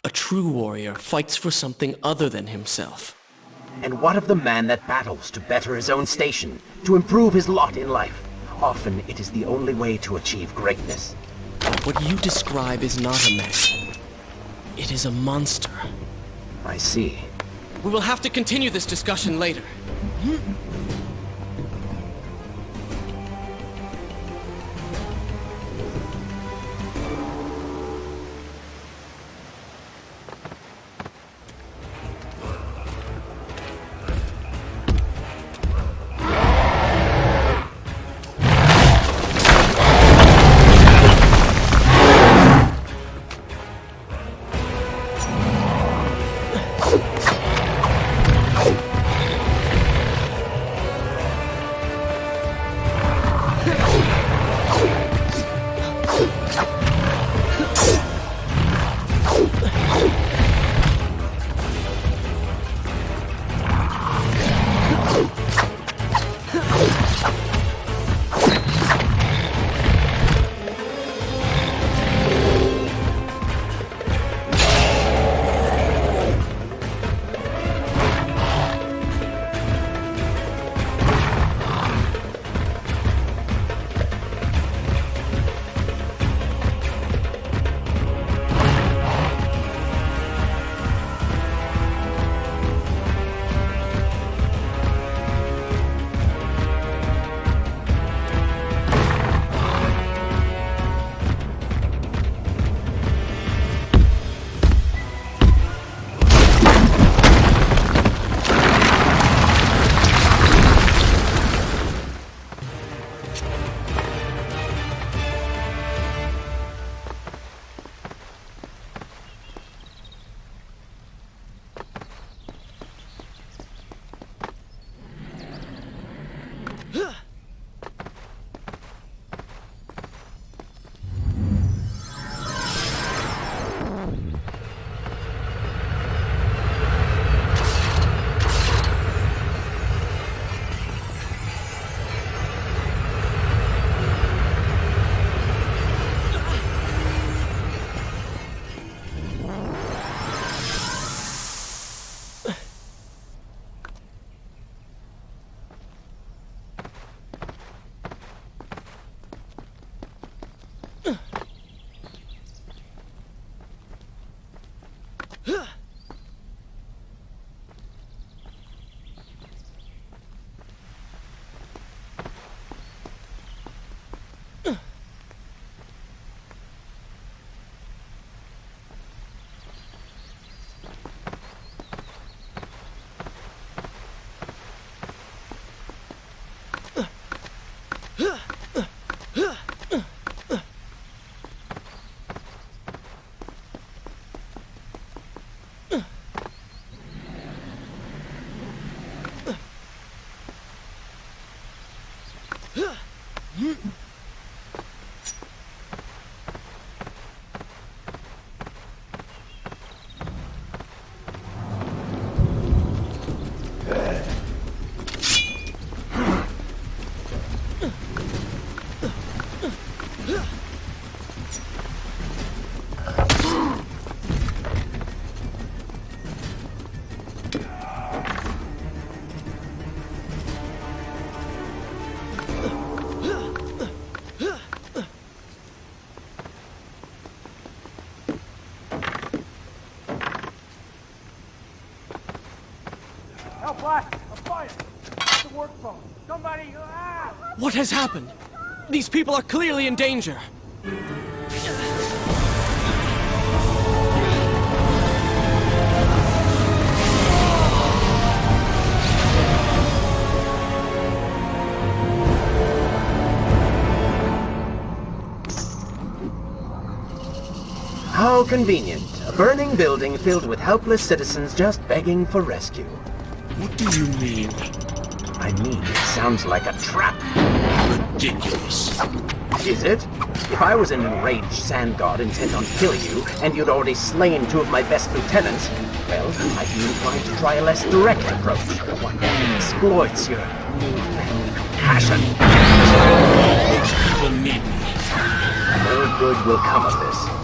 a true warrior fights for something other than himself. And what of the man that battles to better his own station, to improve his lot in life? Often it is the only way to achieve greatness. What you describe is not a man. It is a monster. I see. We will have to continue this discussion later. What has happened? These people are clearly in danger. How convenient. A burning building filled with helpless citizens just begging for rescue. What do you mean? I mean, it sounds like a trap. Ridiculous. Is it? If I was an enraged sand god intent on killing you, and you'd already slain 2 of my best lieutenants, well, I'd be inclined to try a less direct approach. One that exploits your newfound compassion. These people need me. No good will come of this.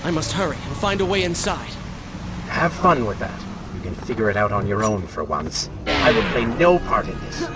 I must hurry and find a way inside. Have fun with that. You can figure it out on your own for once. I will play no part in this.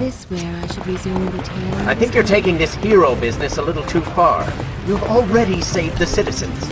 this where I should resume the tale? I think you're taking this hero business a little too far. You've already saved the citizens.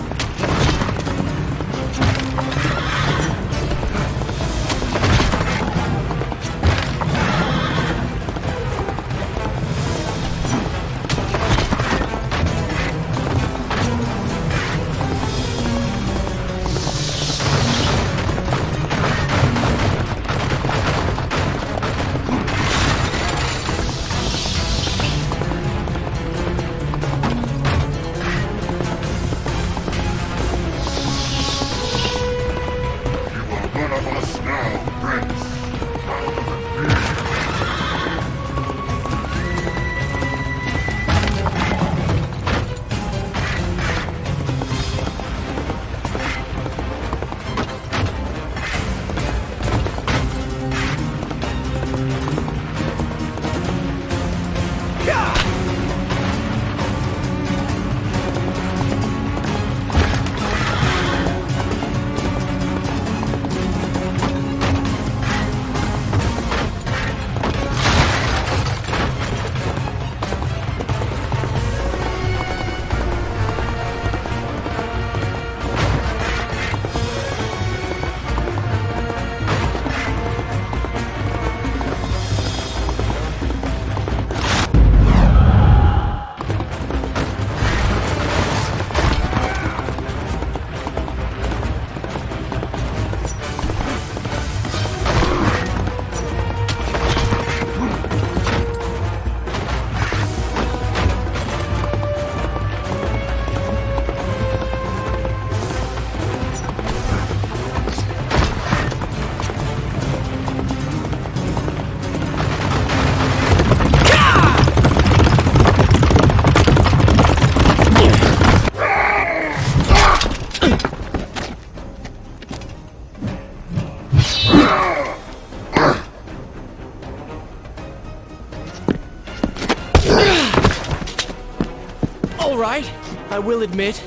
All right, I will admit,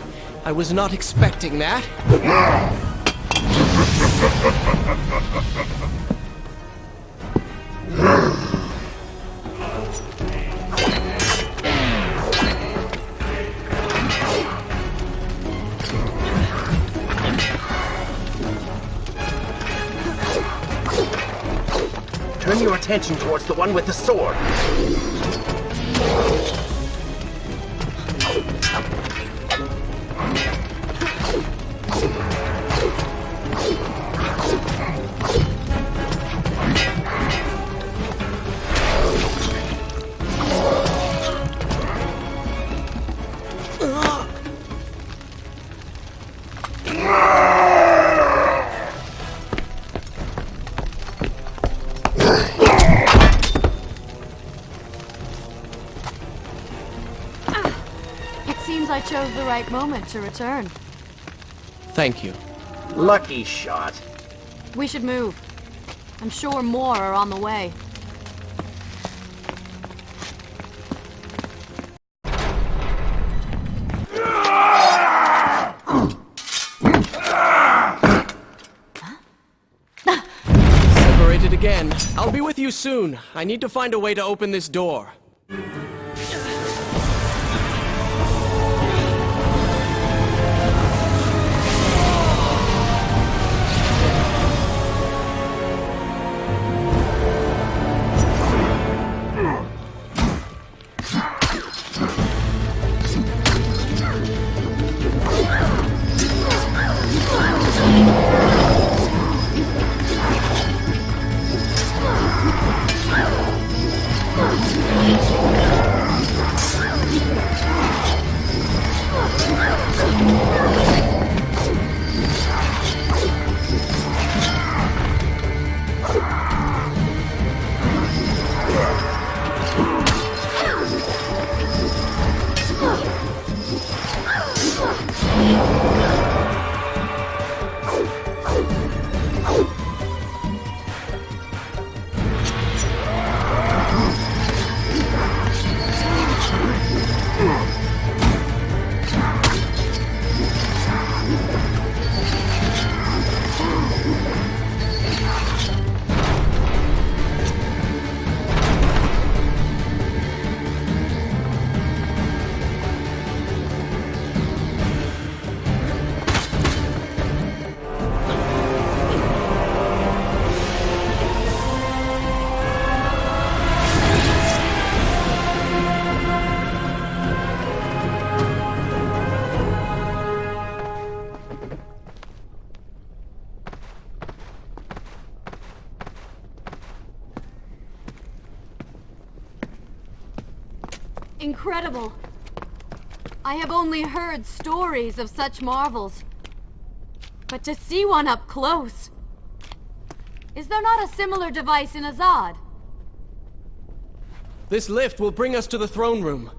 I was not expecting that. Turn your attention towards the one with the sword. I chose the right moment to return. Thank you. Lucky shot. We should move. I'm sure more are on the way. Separated again. I'll be with you soon. I need to find a way to open this door. incredible. I have only heard stories of such marvels. But to see one up close... Is there not a similar device in Azad? This lift will bring us to the throne room.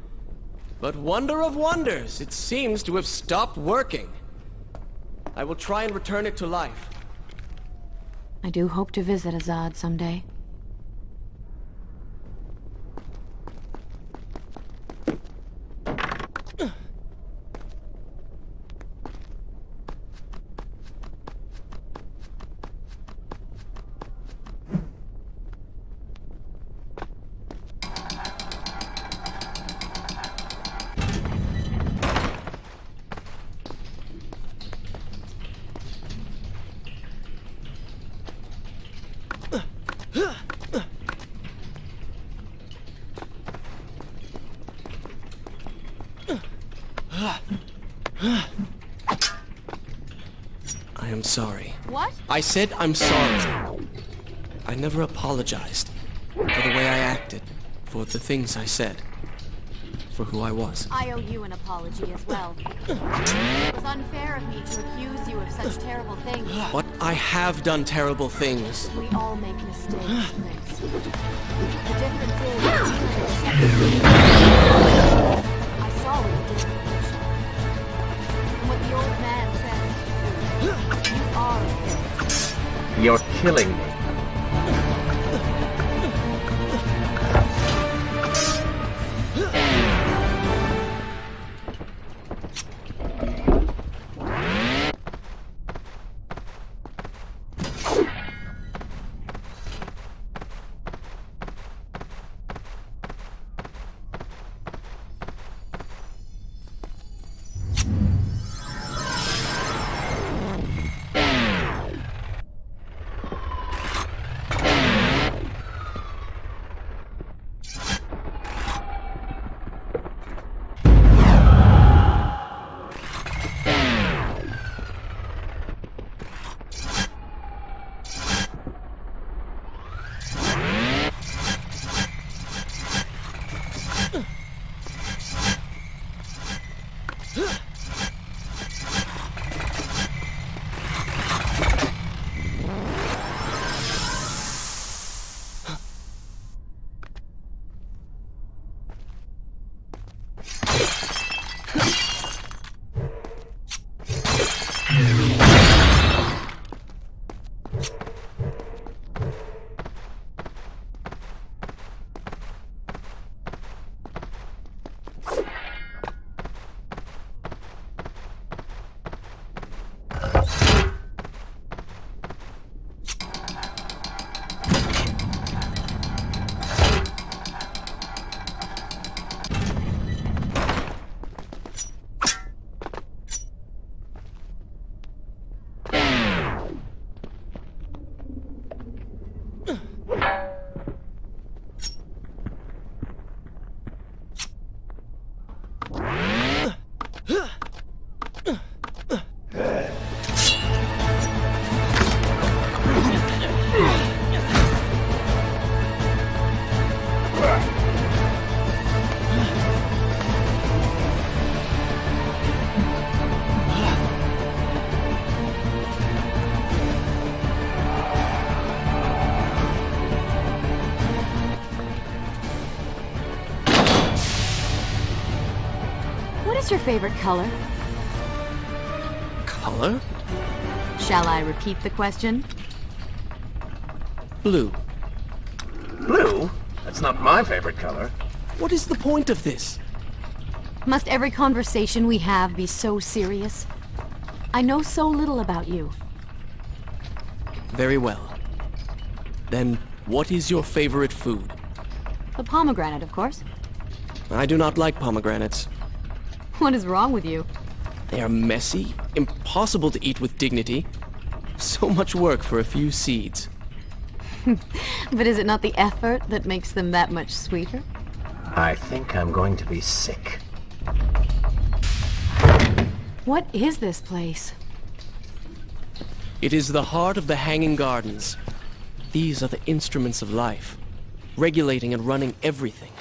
But wonder of wonders, it seems to have stopped working. I will try and return it to life. I do hope to visit Azad someday. I am sorry. What? I said I'm sorry. I never apologized for the way I acted, for the things I said, for who I was. I owe you an apology as well. It was unfair of me to accuse you of such terrible things. But I have done terrible things. We all make mistakes, Prince. The difference is you accepted. I saw what you did in Persia. And what the old man said, you are a prince. You're killing me. What's your favorite color? Color? Shall I repeat the question? Blue. Blue? That's not my favorite color. What is the point of this? Must every conversation we have be so serious? I know so little about you. Very well. Then, what is your favorite food? The pomegranate, of course. I do not like pomegranates. What is wrong with you? They are messy, impossible to eat with dignity. So much work for a few seeds. But is it not the effort that makes them that much sweeter? I think I'm going to be sick. What is this place? It is the heart of the Hanging Gardens. These are the instruments of life, regulating and running everything.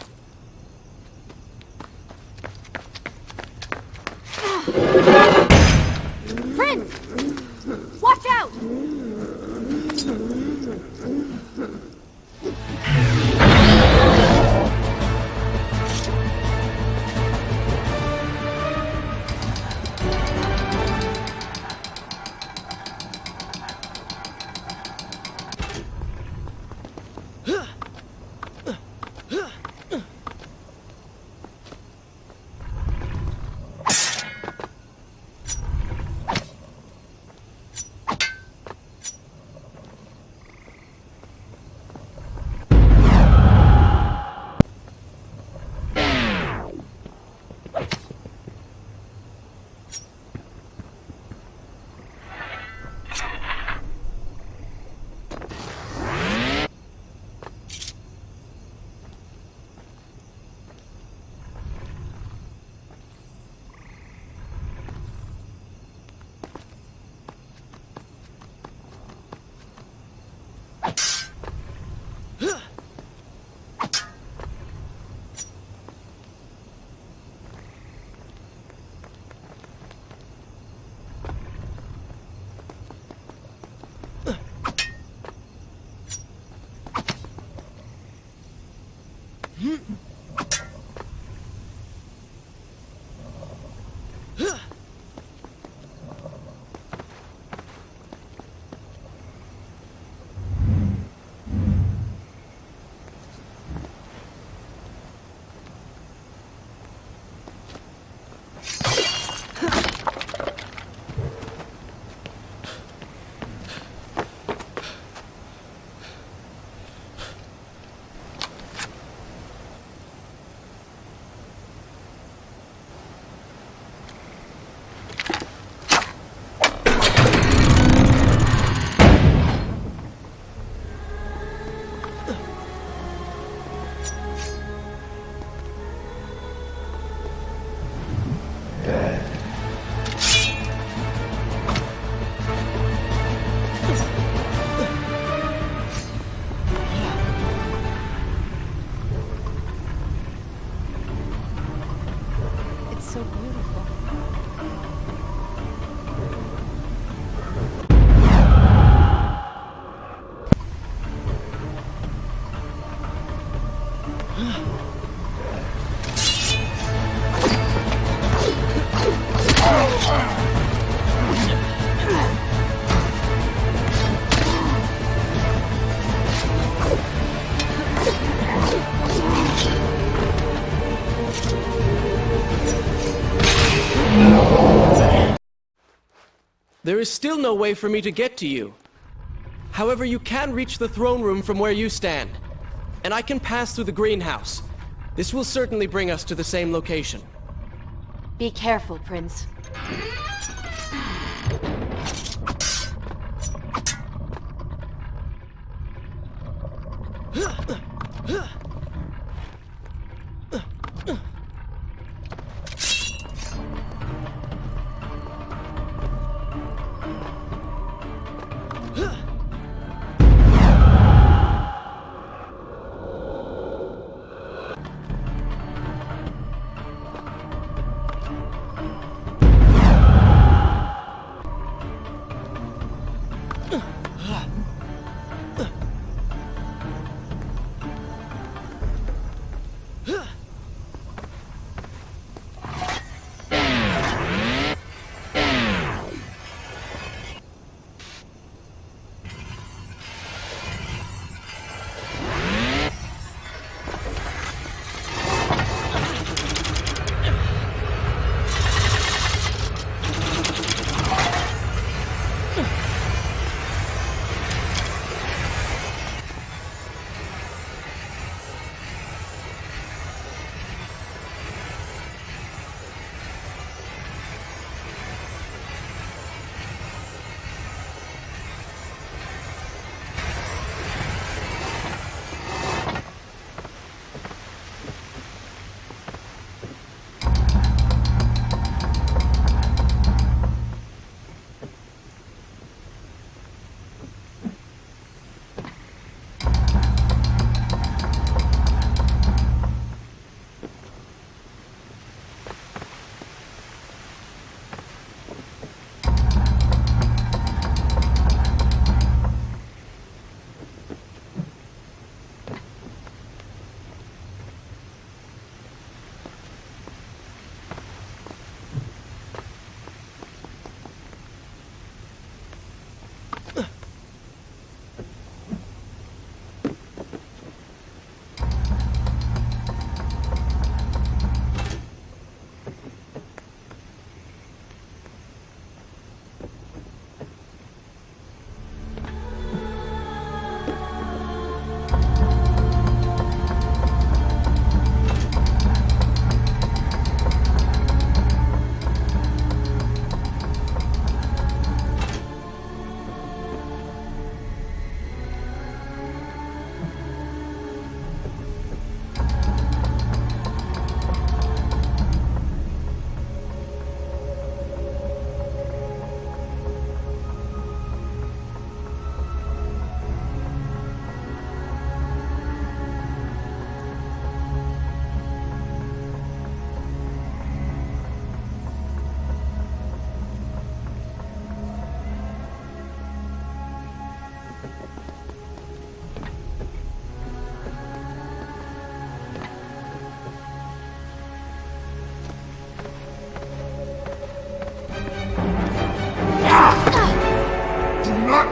There is still no way for me to get to you. However, you can reach the throne room from where you stand. And I can pass through the greenhouse. This will certainly bring us to the same location. Be careful, Prince.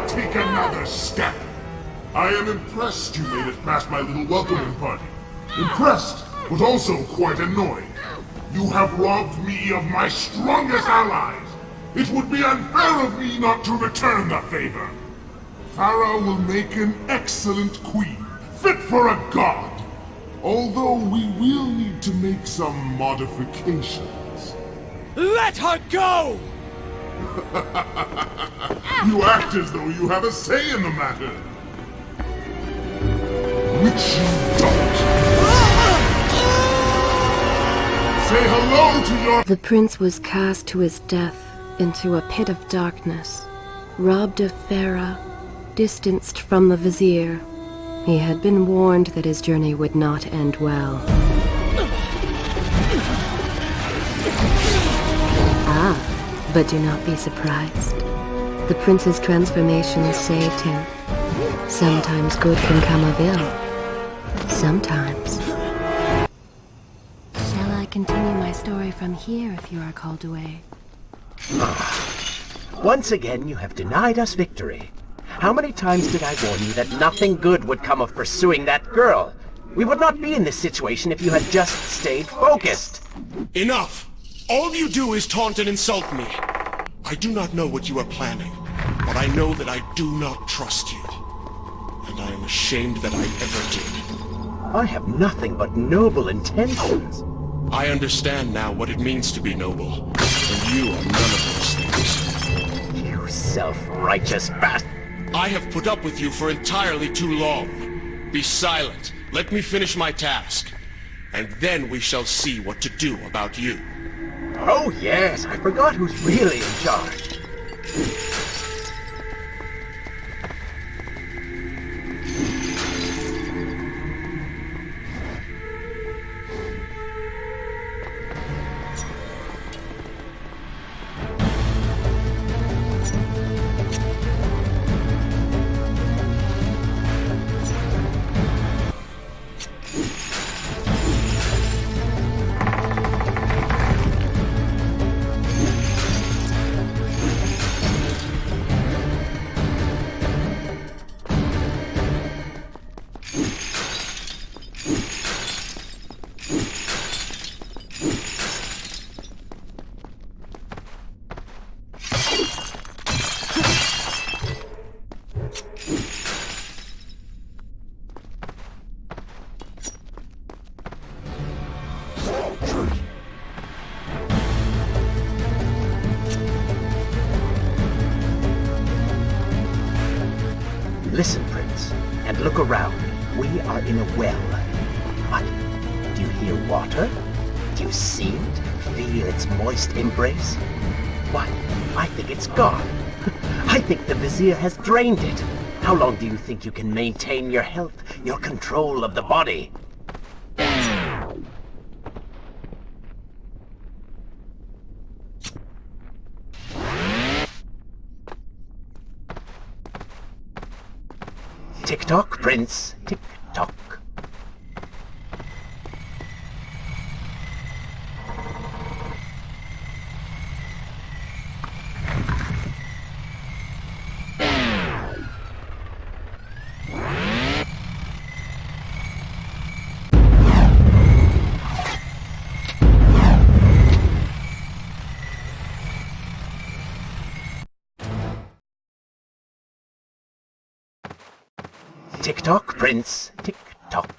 Take another step. I am impressed you made it past my little welcoming party. Impressed, but also quite annoyed. You have robbed me of my strongest allies. It would be unfair of me not to return the favor. Farah will make an excellent queen, fit for a god. Although we will need to make some modifications. Let her go! You act as though you have a say in the matter. Which you don't. Say hello to your... The prince was cast to his death into a pit of darkness, robbed of Farah, distanced from the Vizier. He had been warned that his journey would not end well. But do not be surprised. The prince's transformation saved him. Sometimes good can come of ill. Sometimes. Shall I continue my story from here if you are called away? Once again, you have denied us victory. How many times did I warn you that nothing good would come of pursuing that girl? We would not be in this situation if you had just stayed focused. Enough! All you do is taunt and insult me. I do not know what you are planning, but I know that I do not trust you. And I am ashamed that I ever did. I have nothing but noble intentions. I understand now what it means to be noble, and you are none of those things. You self-righteous bastard. I have put up with you for entirely too long. Be silent. Let me finish my task. And then we shall see what to do about you. Oh yes, I forgot who's really in charge. Listen, Prince, and look around. We are in a well. What? Do you hear water? Do you see it? Feel its moist embrace? Why, I think it's gone. I think the Vizier has drained it. How long do you think you can maintain your health, your control of the body? Tick-tock, Prince. Tick-tock. Tick-tock, Prince. Tick-tock.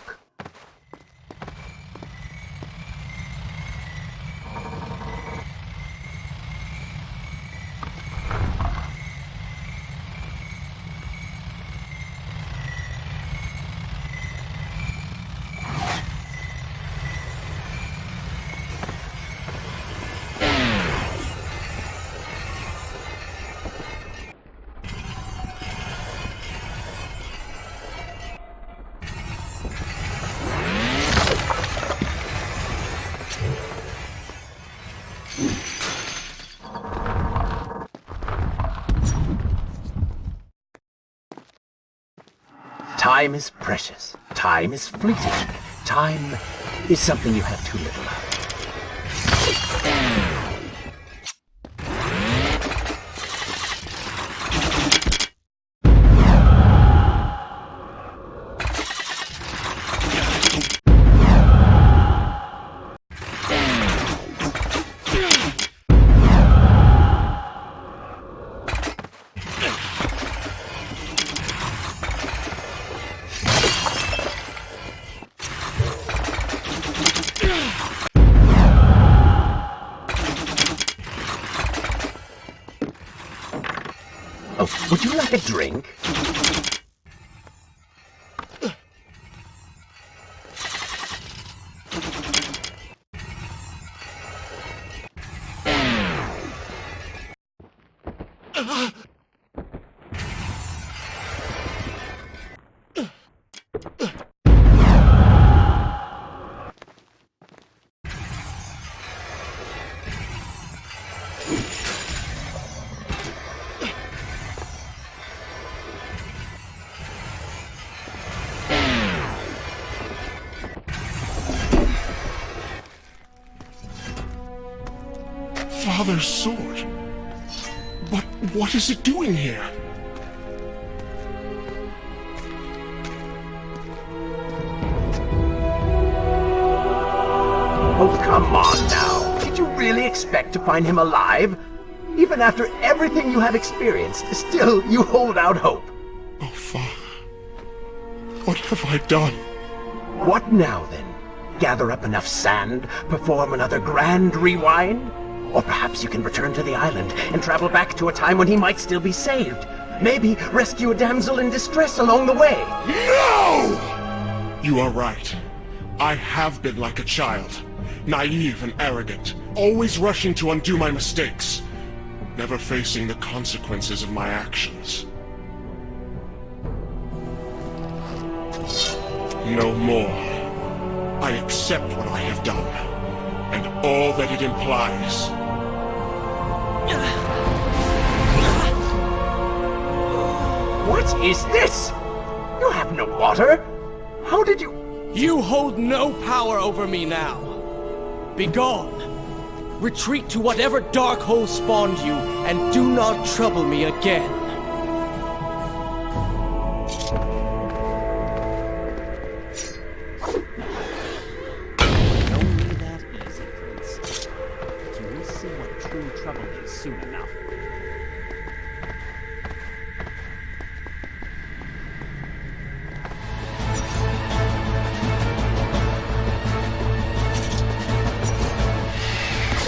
Time is precious. Time is fleeting. Time is something you have too little of. Oh, would you like a drink? mother's sword. But what is it doing here? Oh, come on now. Did you really expect to find him alive? Even after everything you have experienced, still you hold out hope. Oh, Father. What have I done? What now, then? Gather up enough sand, perform another grand rewind? Or perhaps you can return to the island and travel back to a time when he might still be saved. Maybe rescue a damsel in distress along the way. No! You are right. I have been like a child. Naive and arrogant, always rushing to undo my mistakes, never facing the consequences of my actions. No more. I accept what I have done, and all that it implies. What is this? You have no water? How did you... You hold no power over me now. Begone. Retreat to whatever dark hole spawned you, and do not trouble me again. Only that easy, Prince. But you will see what true trouble is soon enough.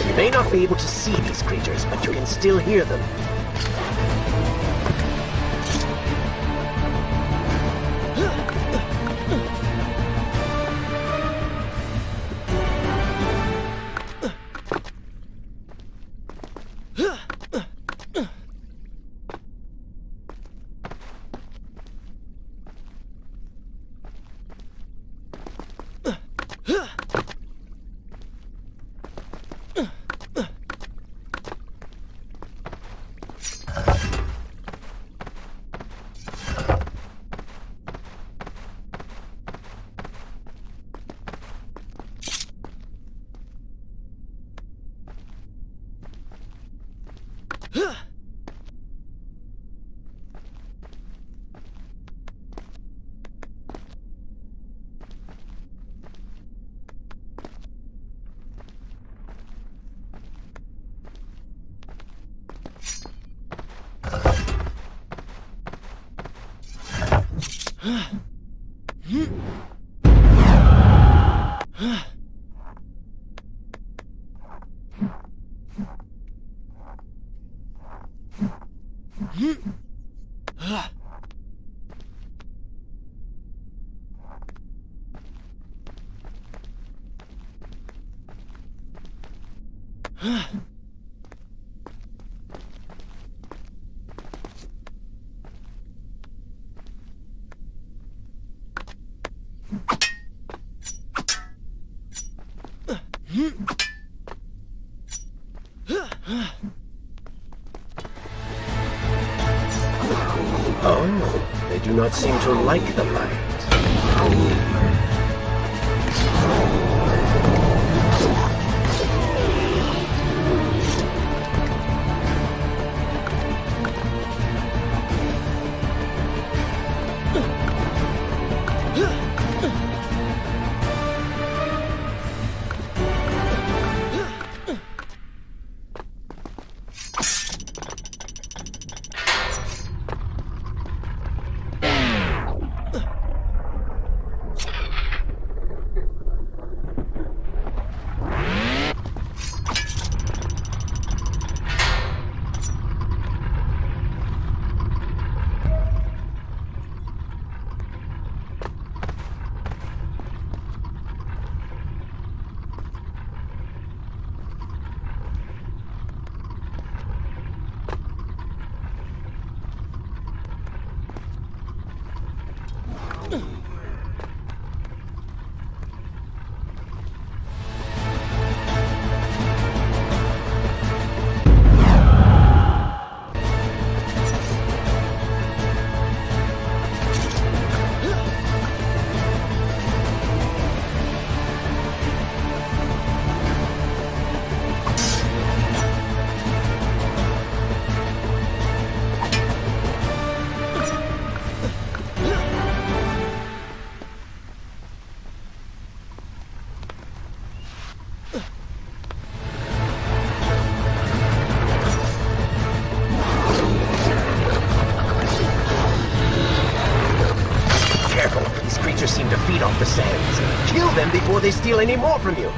You may not be able to see these creatures, but you can still hear them. Oh, they do not seem to like the light. them before they steal any more from you.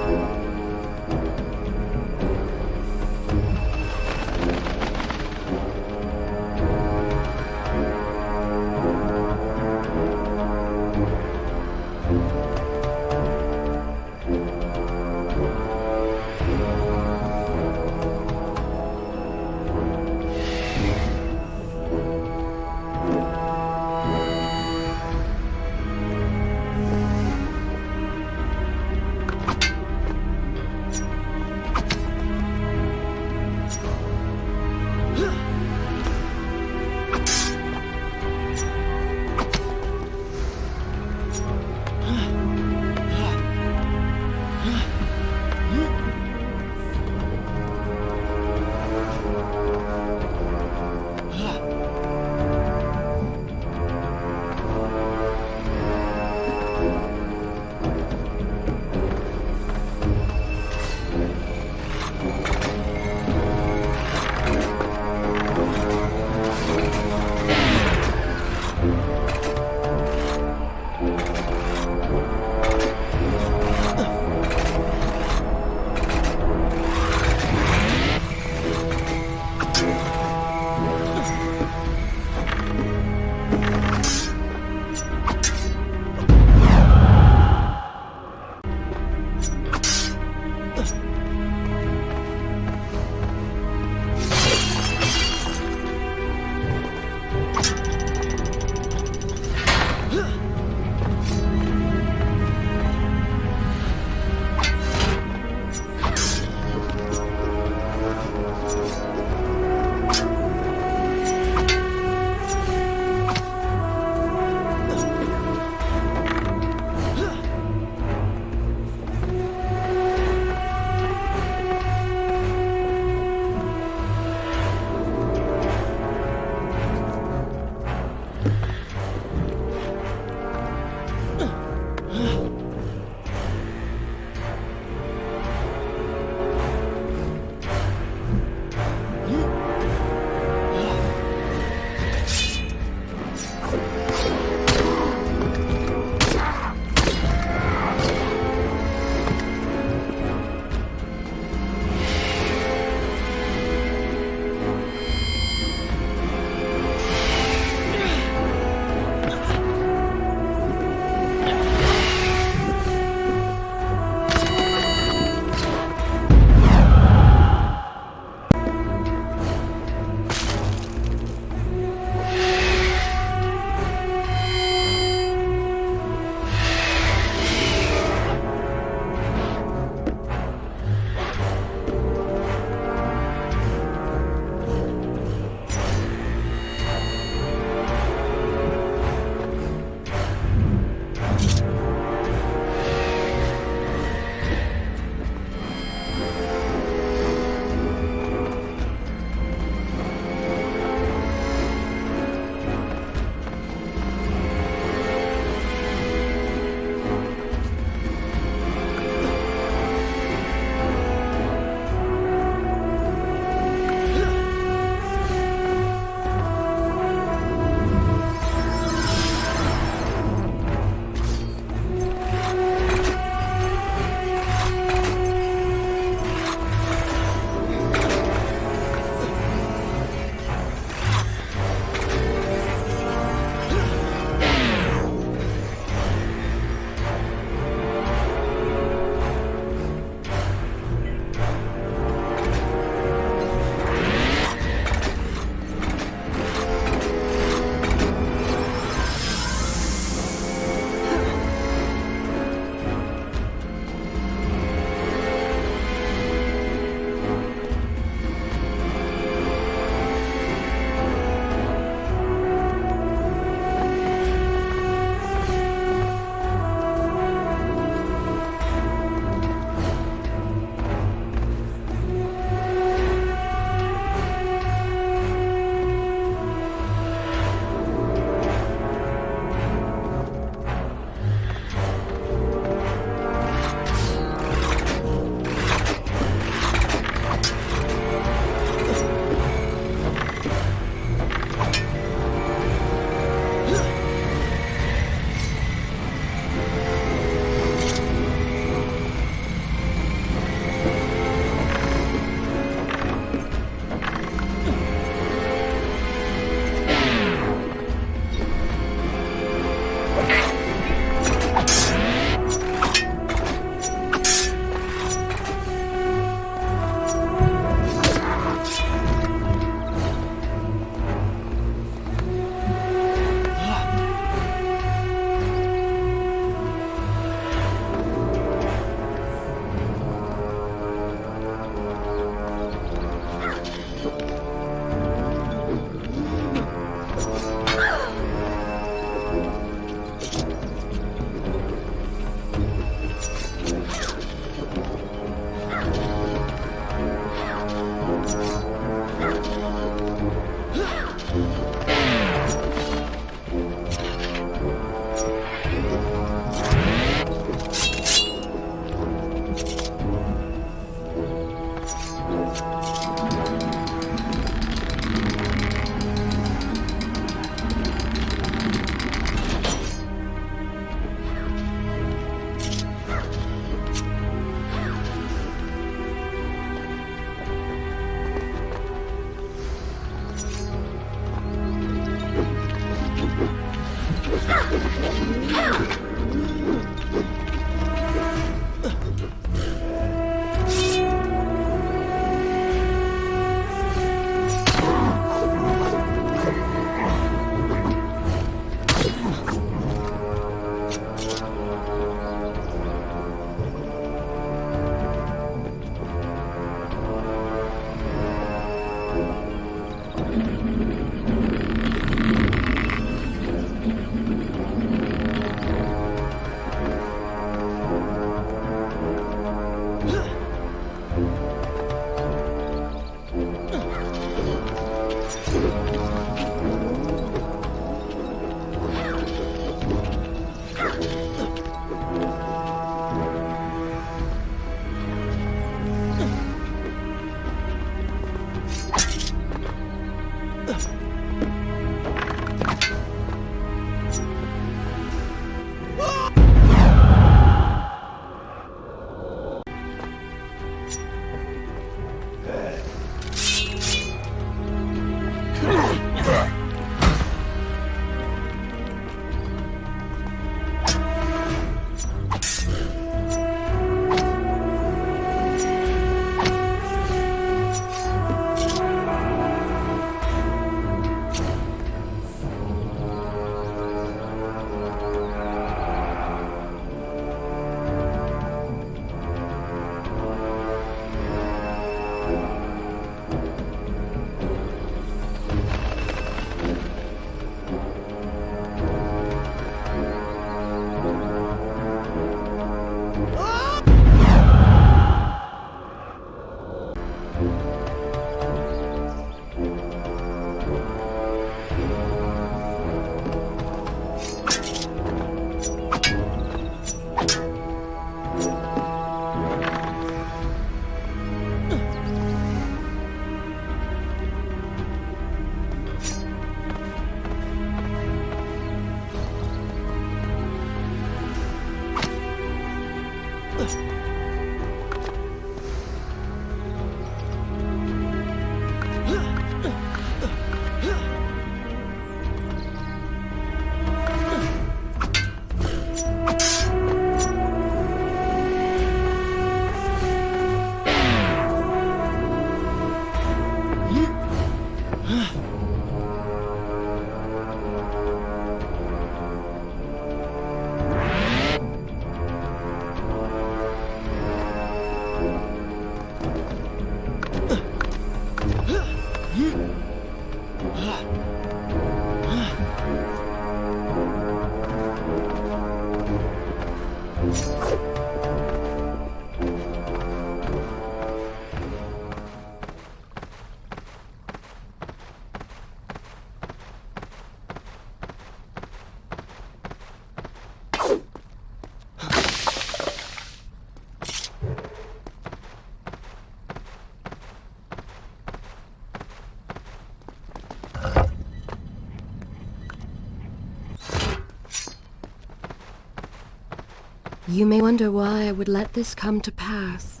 You may wonder why I would let this come to pass.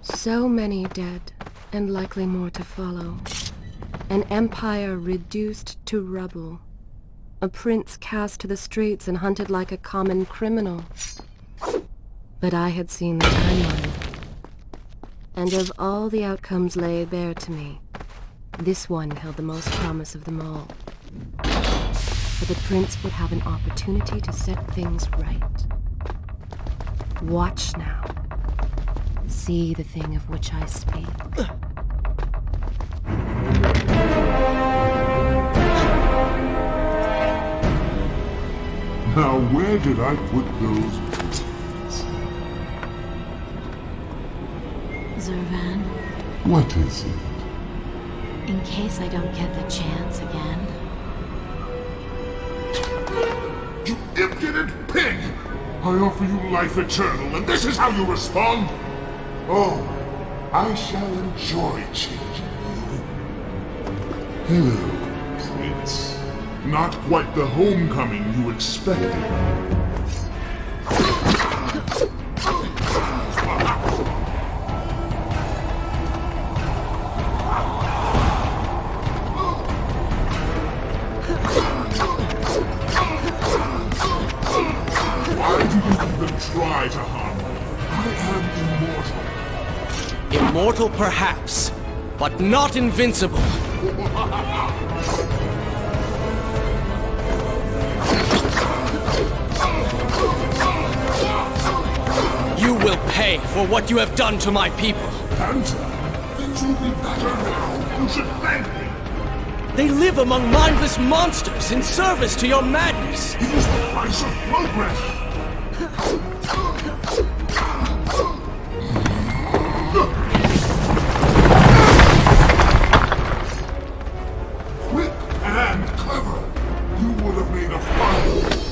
So many dead, and likely more to follow. An empire reduced to rubble. A prince cast to the streets and hunted like a common criminal. But I had seen the timeline. And of all the outcomes laid bare to me, this one held the most promise of them all. For the prince would have an opportunity to set things right. Watch now. See the thing of which I speak. Now where did I put those beans? Zervan, What is it? in case I don't get the chance again. You impudent pig! I offer you life eternal, and this is how you respond? Oh, I shall enjoy changing you. Hello, Prince. Not quite the homecoming you expected. Why do you even try to harm me? I am immortal. Immortal perhaps, but not invincible. You will pay for what you have done to my people. Panther, things will be better now. You should thank me. They live among mindless monsters in service to your madness. It is the price of progress. Quick and clever. You would have made a fine.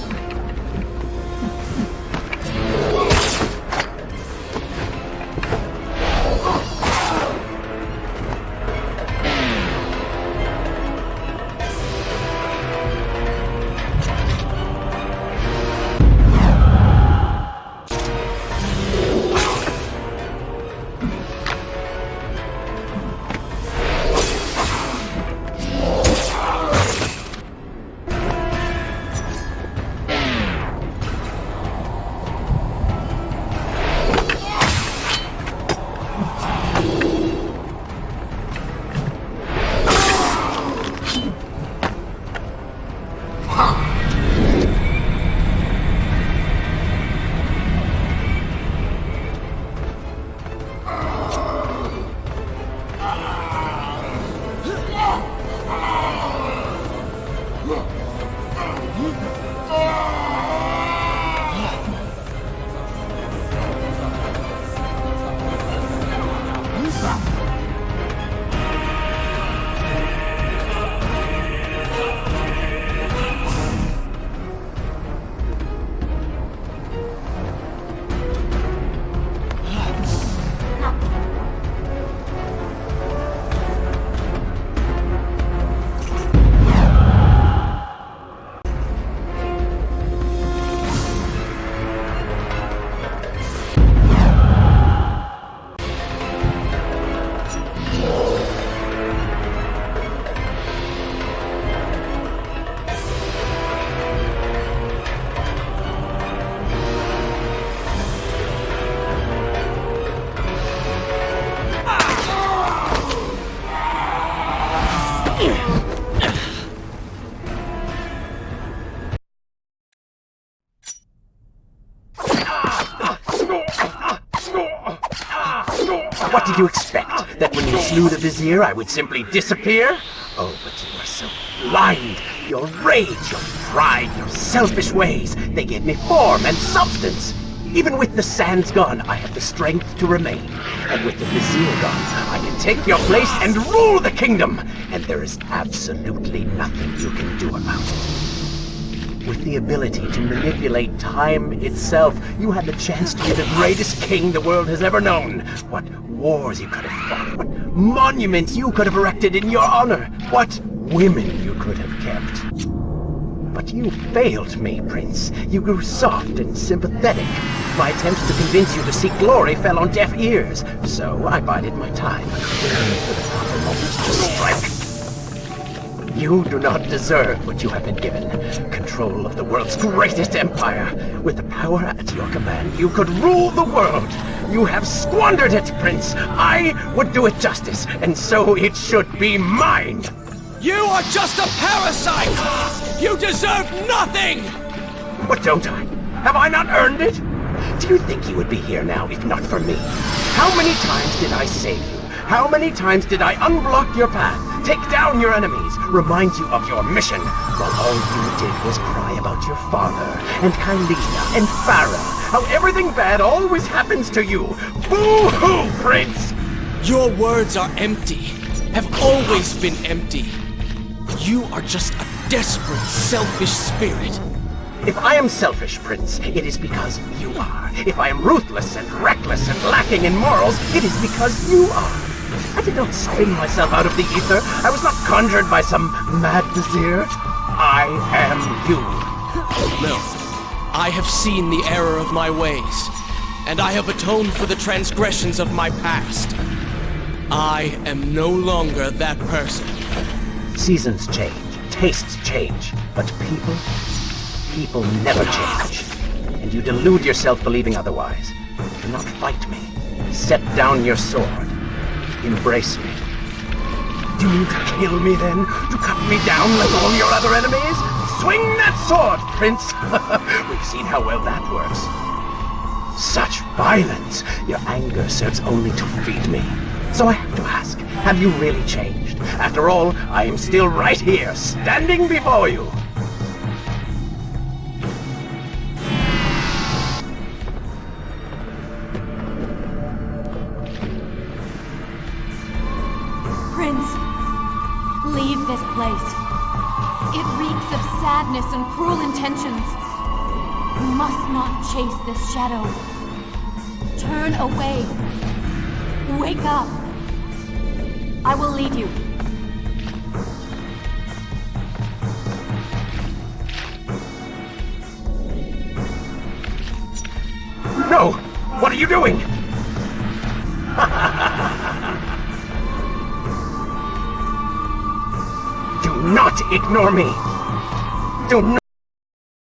What did you expect? That when you slew the Vizier, I would simply disappear? Oh, but you are so blind. Your rage, your pride, your selfish ways, they gave me form and substance. Even with the sands gone, I have the strength to remain. And with the Vizier gone, I can take your place and rule the kingdom. And there is absolutely nothing you can do about it. With the ability to manipulate time itself, you had the chance to be the greatest king the world has ever known. What wars you could have fought, what monuments you could have erected in your honor, what women you could have kept. But you failed me, Prince. You grew soft and sympathetic. My attempts to convince you to seek glory fell on deaf ears, so I bided my time, waiting for the proper moment to strike. You do not deserve what you have been given. Control of the world's greatest empire. With the power at your command, you could rule the world. You have squandered it, Prince. I would do it justice, and so it should be mine. You are just a parasite! You deserve nothing! But don't I? Have I not earned it? Do you think you would be here now if not for me? How many times did I save you? How many times did I unblock your path, take down your enemies, remind you of your mission, while all you did was cry about your father, and Kylina, and Farah, how everything bad always happens to you? Boo-hoo, Prince! Your words are empty, have always been empty. You are just a desperate, selfish spirit. If I am selfish, Prince, it is because you are. If I am ruthless and reckless and lacking in morals, it is because you are. I did not spin myself out of the ether. I was not conjured by some mad Vizier. I am you. No. I have seen the error of my ways, and I have atoned for the transgressions of my past. I am no longer that person. Seasons change, tastes change, but people never change. And you delude yourself believing otherwise. Do not fight me. Set down your sword. Embrace me. Do you mean to kill me then? To cut me down like all your other enemies? Swing that sword, Prince! We've seen how well that works. Such violence! Your anger serves only to feed me. So I have to ask, have you really changed? After all, I am still right here, standing before you. Prince, leave this place. It reeks of sadness and cruel intentions. You must not chase this shadow. Turn away. Wake up. I will lead you. No! What are you doing? Do not ignore me! Do not